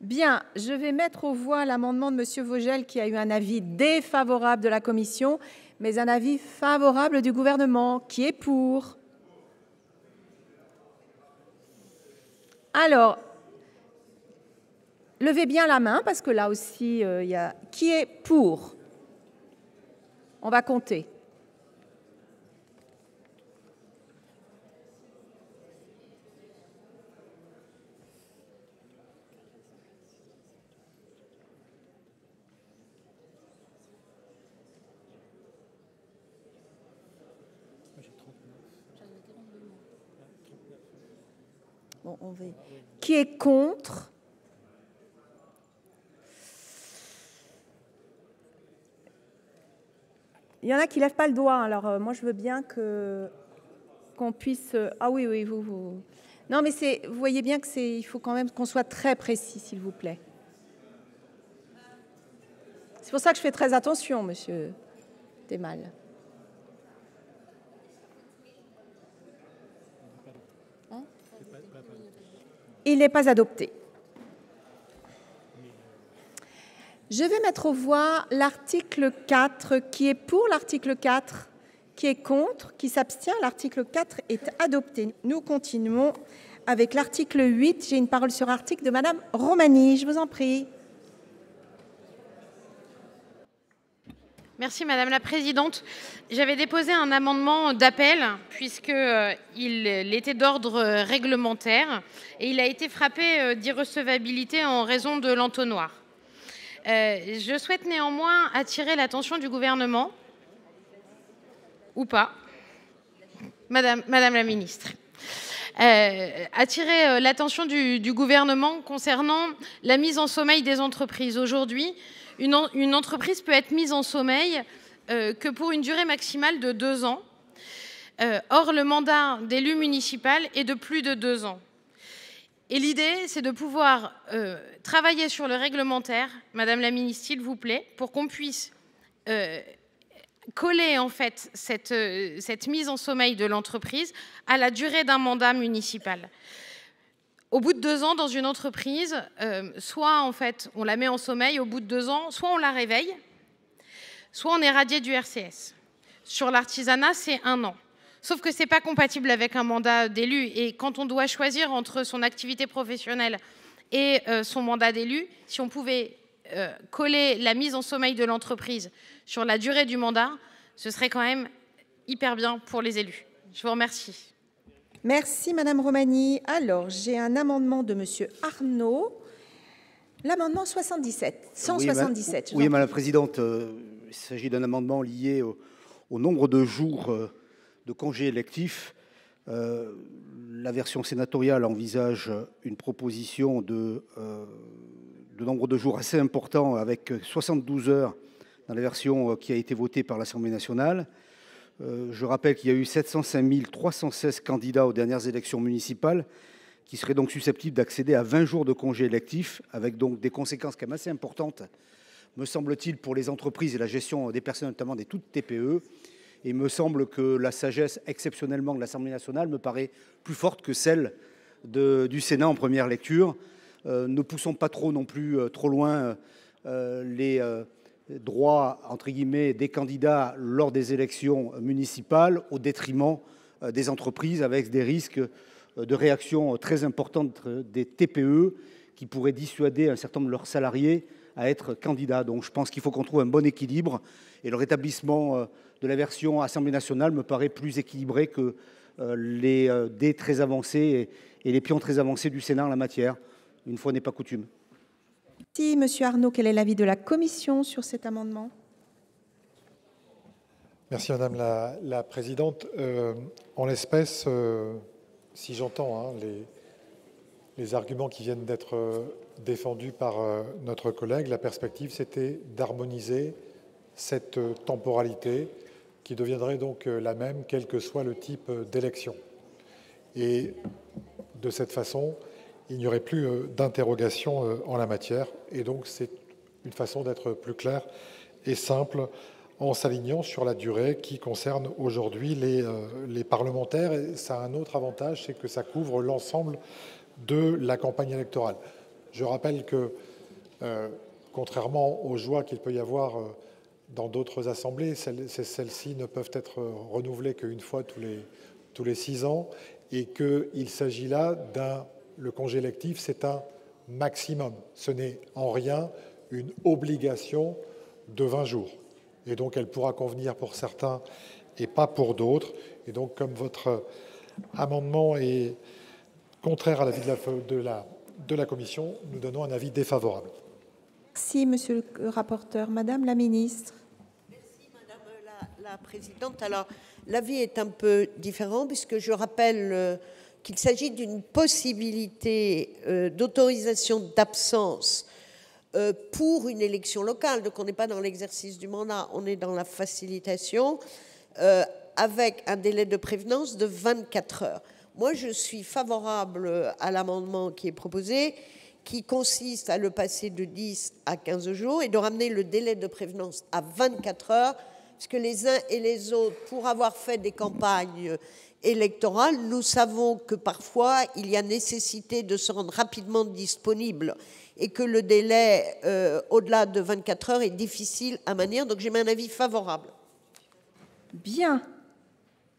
Bien, je vais mettre aux voix l'amendement de Monsieur Vogel qui a eu un avis défavorable de la Commission, mais un avis favorable du gouvernement. Qui est pour? Alors, levez bien la main, parce que là aussi, il y a... Qui est pour? On va compter. Bon, on va... Qui est contre? Il y en a qui ne lèvent pas le doigt, alors moi je veux bien qu'on puisse... Ah oui, oui, vous. Non, mais vous voyez bien qu'il faut quand même qu'on soit très précis, s'il vous plaît. C'est pour ça que je fais très attention, monsieur Temal. Hein? Il n'est pas adopté. Je vais mettre aux voix l'article 4. Qui est pour l'article 4? Qui est contre? Qui s'abstient? L'article 4 est adopté. Nous continuons avec l'article 8. J'ai une parole sur article de Madame Romani. Je vous en prie. Merci Madame la Présidente. J'avais déposé un amendement d'appel puisqu'il était d'ordre réglementaire et il a été frappé d'irrecevabilité en raison de l'entonnoir. Je souhaite néanmoins attirer l'attention du gouvernement, ou pas, Madame la Ministre, attirer l'attention du gouvernement concernant la mise en sommeil des entreprises. Aujourd'hui, une entreprise peut être mise en sommeil que pour une durée maximale de 2 ans. Or, le mandat d'élu municipal est de plus de 2 ans. Et l'idée, c'est de pouvoir travailler sur le réglementaire, Madame la Ministre, s'il vous plaît, pour qu'on puisse coller en fait cette mise en sommeil de l'entreprise à la durée d'un mandat municipal. Au bout de 2 ans, dans une entreprise, soit en fait on la met en sommeil au bout de 2 ans, soit on la réveille, soit on est radié du RCS. Sur l'artisanat, c'est 1 an. Sauf que ce n'est pas compatible avec un mandat d'élu. Et quand on doit choisir entre son activité professionnelle et son mandat d'élu, si on pouvait coller la mise en sommeil de l'entreprise sur la durée du mandat, ce serait quand même hyper bien pour les élus. Je vous remercie. Merci Madame Romani. Alors, j'ai un amendement de Monsieur Arnaud. L'amendement 177. Oui, Madame la Présidente, il s'agit d'un amendement lié au nombre de jours de congés électifs. La version sénatoriale envisage une proposition de nombre de jours assez important, avec 72 heures dans la version qui a été votée par l'Assemblée nationale. Je rappelle qu'il y a eu 705 316 candidats aux dernières élections municipales qui seraient donc susceptibles d'accéder à 20 jours de congés électifs, avec donc des conséquences quand même assez importantes, me semble-t-il, pour les entreprises et la gestion des personnes, notamment des toutes TPE. Et il me semble que la sagesse, exceptionnellement, de l'Assemblée nationale me paraît plus forte que celle du Sénat en première lecture. Ne poussons pas trop non plus trop loin les droits, entre guillemets, des candidats lors des élections municipales au détriment des entreprises, avec des risques de réaction très importantes des TPE qui pourraient dissuader un certain nombre de leurs salariés à être candidats. Donc je pense qu'il faut qu'on trouve un bon équilibre, et le rétablissement de la version Assemblée nationale me paraît plus équilibré que les dés très avancés et les pions très avancés du Sénat en la matière. Une fois n'est pas coutume. Merci Monsieur Arnaud. Quel est l'avis de la Commission sur cet amendement? Merci Madame la Présidente. En l'espèce, si j'entends les arguments qui viennent d'être défendus par notre collègue, la perspective c'était d'harmoniser cette temporalité qui deviendrait donc la même quel que soit le type d'élection. Et de cette façon, il n'y aurait plus d'interrogation en la matière. Et donc c'est une façon d'être plus clair et simple en s'alignant sur la durée qui concerne aujourd'hui les parlementaires. Et ça a un autre avantage, c'est que ça couvre l'ensemble de la campagne électorale. Je rappelle que, contrairement aux joies qu'il peut y avoir dans d'autres assemblées, celles-ci ne peuvent être renouvelées qu'une fois tous les 6 ans, et qu'il s'agit là le congé électif, c'est un maximum. Ce n'est en rien une obligation de 20 jours. Et donc, elle pourra convenir pour certains et pas pour d'autres. Et donc, comme votre amendement est contraire à l'avis de la Commission, nous donnons un avis défavorable. Merci, Monsieur le rapporteur. Madame la Ministre. Merci, Madame la Présidente. Alors, l'avis est un peu différent, puisque je rappelle qu'il s'agit d'une possibilité d'autorisation d'absence pour une élection locale. Donc on n'est pas dans l'exercice du mandat, on est dans la facilitation avec un délai de prévenance de 24 heures. Moi, je suis favorable à l'amendement qui est proposé, qui consiste à le passer de 10 à 15 jours et de ramener le délai de prévenance à 24 heures, parce que les uns et les autres, pour avoir fait des campagnes électorales, nous savons que parfois, il y a nécessité de se rendre rapidement disponible et que le délai au-delà de 24 heures est difficile à manier. Donc, j'ai un avis favorable. Bien.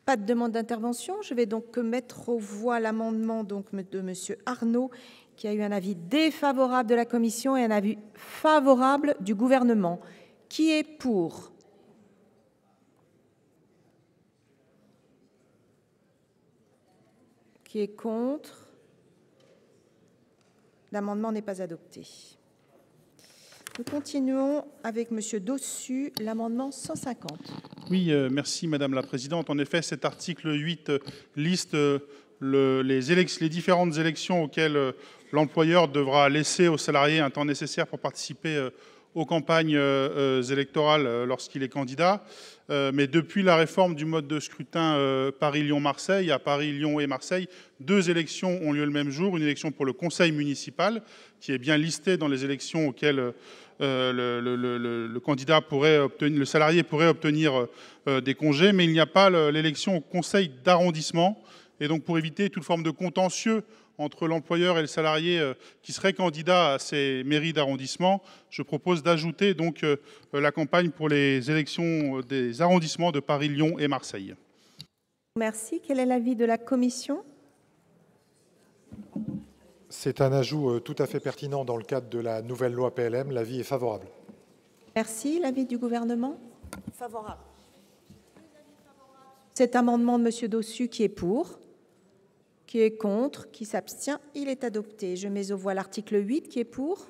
Pas de demande d'intervention. Je vais donc mettre aux voix l'amendement de M. Arnaud, qui a eu un avis défavorable de la commission et un avis favorable du gouvernement. Qui est pour? Qui est contre? L'amendement n'est pas adopté. Nous continuons avec M. Dossus, l'amendement 150. Oui, merci Madame la Présidente. En effet, cet article 8 liste les différentes élections auxquelles l'employeur devra laisser aux salariés un temps nécessaire pour participer aux campagnes électorales lorsqu'il est candidat. Mais depuis la réforme du mode de scrutin Paris-Lyon-Marseille, à Paris, Lyon et Marseille, 2 élections ont lieu le même jour. Une élection pour le conseil municipal, qui est bien listée dans les élections auxquelles le candidat pourrait obtenir, le salarié pourrait obtenir des congés, mais il n'y a pas l'élection au conseil d'arrondissement. Et donc, pour éviter toute forme de contentieux entre l'employeur et le salarié qui serait candidat à ces mairies d'arrondissement, je propose d'ajouter donc la campagne pour les élections des arrondissements de Paris, Lyon et Marseille. Merci. Quel est l'avis de la commission? C'est un ajout tout à fait pertinent dans le cadre de la nouvelle loi PLM. L'avis est favorable. Merci. L'avis du gouvernement? Favorable. Cet amendement de M. Dossus, qui est pour? Qui est contre? Qui s'abstient? Il est adopté. Je mets aux voix l'article 8. Qui est pour?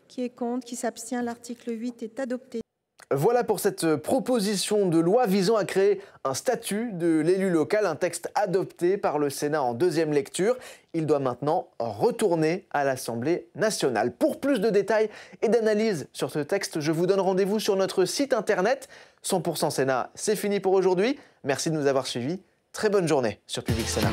Qui est contre? Qui s'abstient? L'article 8 est adopté. Voilà pour cette proposition de loi visant à créer un statut de l'élu local, un texte adopté par le Sénat en 2e lecture. Il doit maintenant retourner à l'Assemblée nationale. Pour plus de détails et d'analyses sur ce texte, je vous donne rendez-vous sur notre site internet. 100% Sénat, c'est fini pour aujourd'hui. Merci de nous avoir suivis. Très bonne journée sur Public Sénat.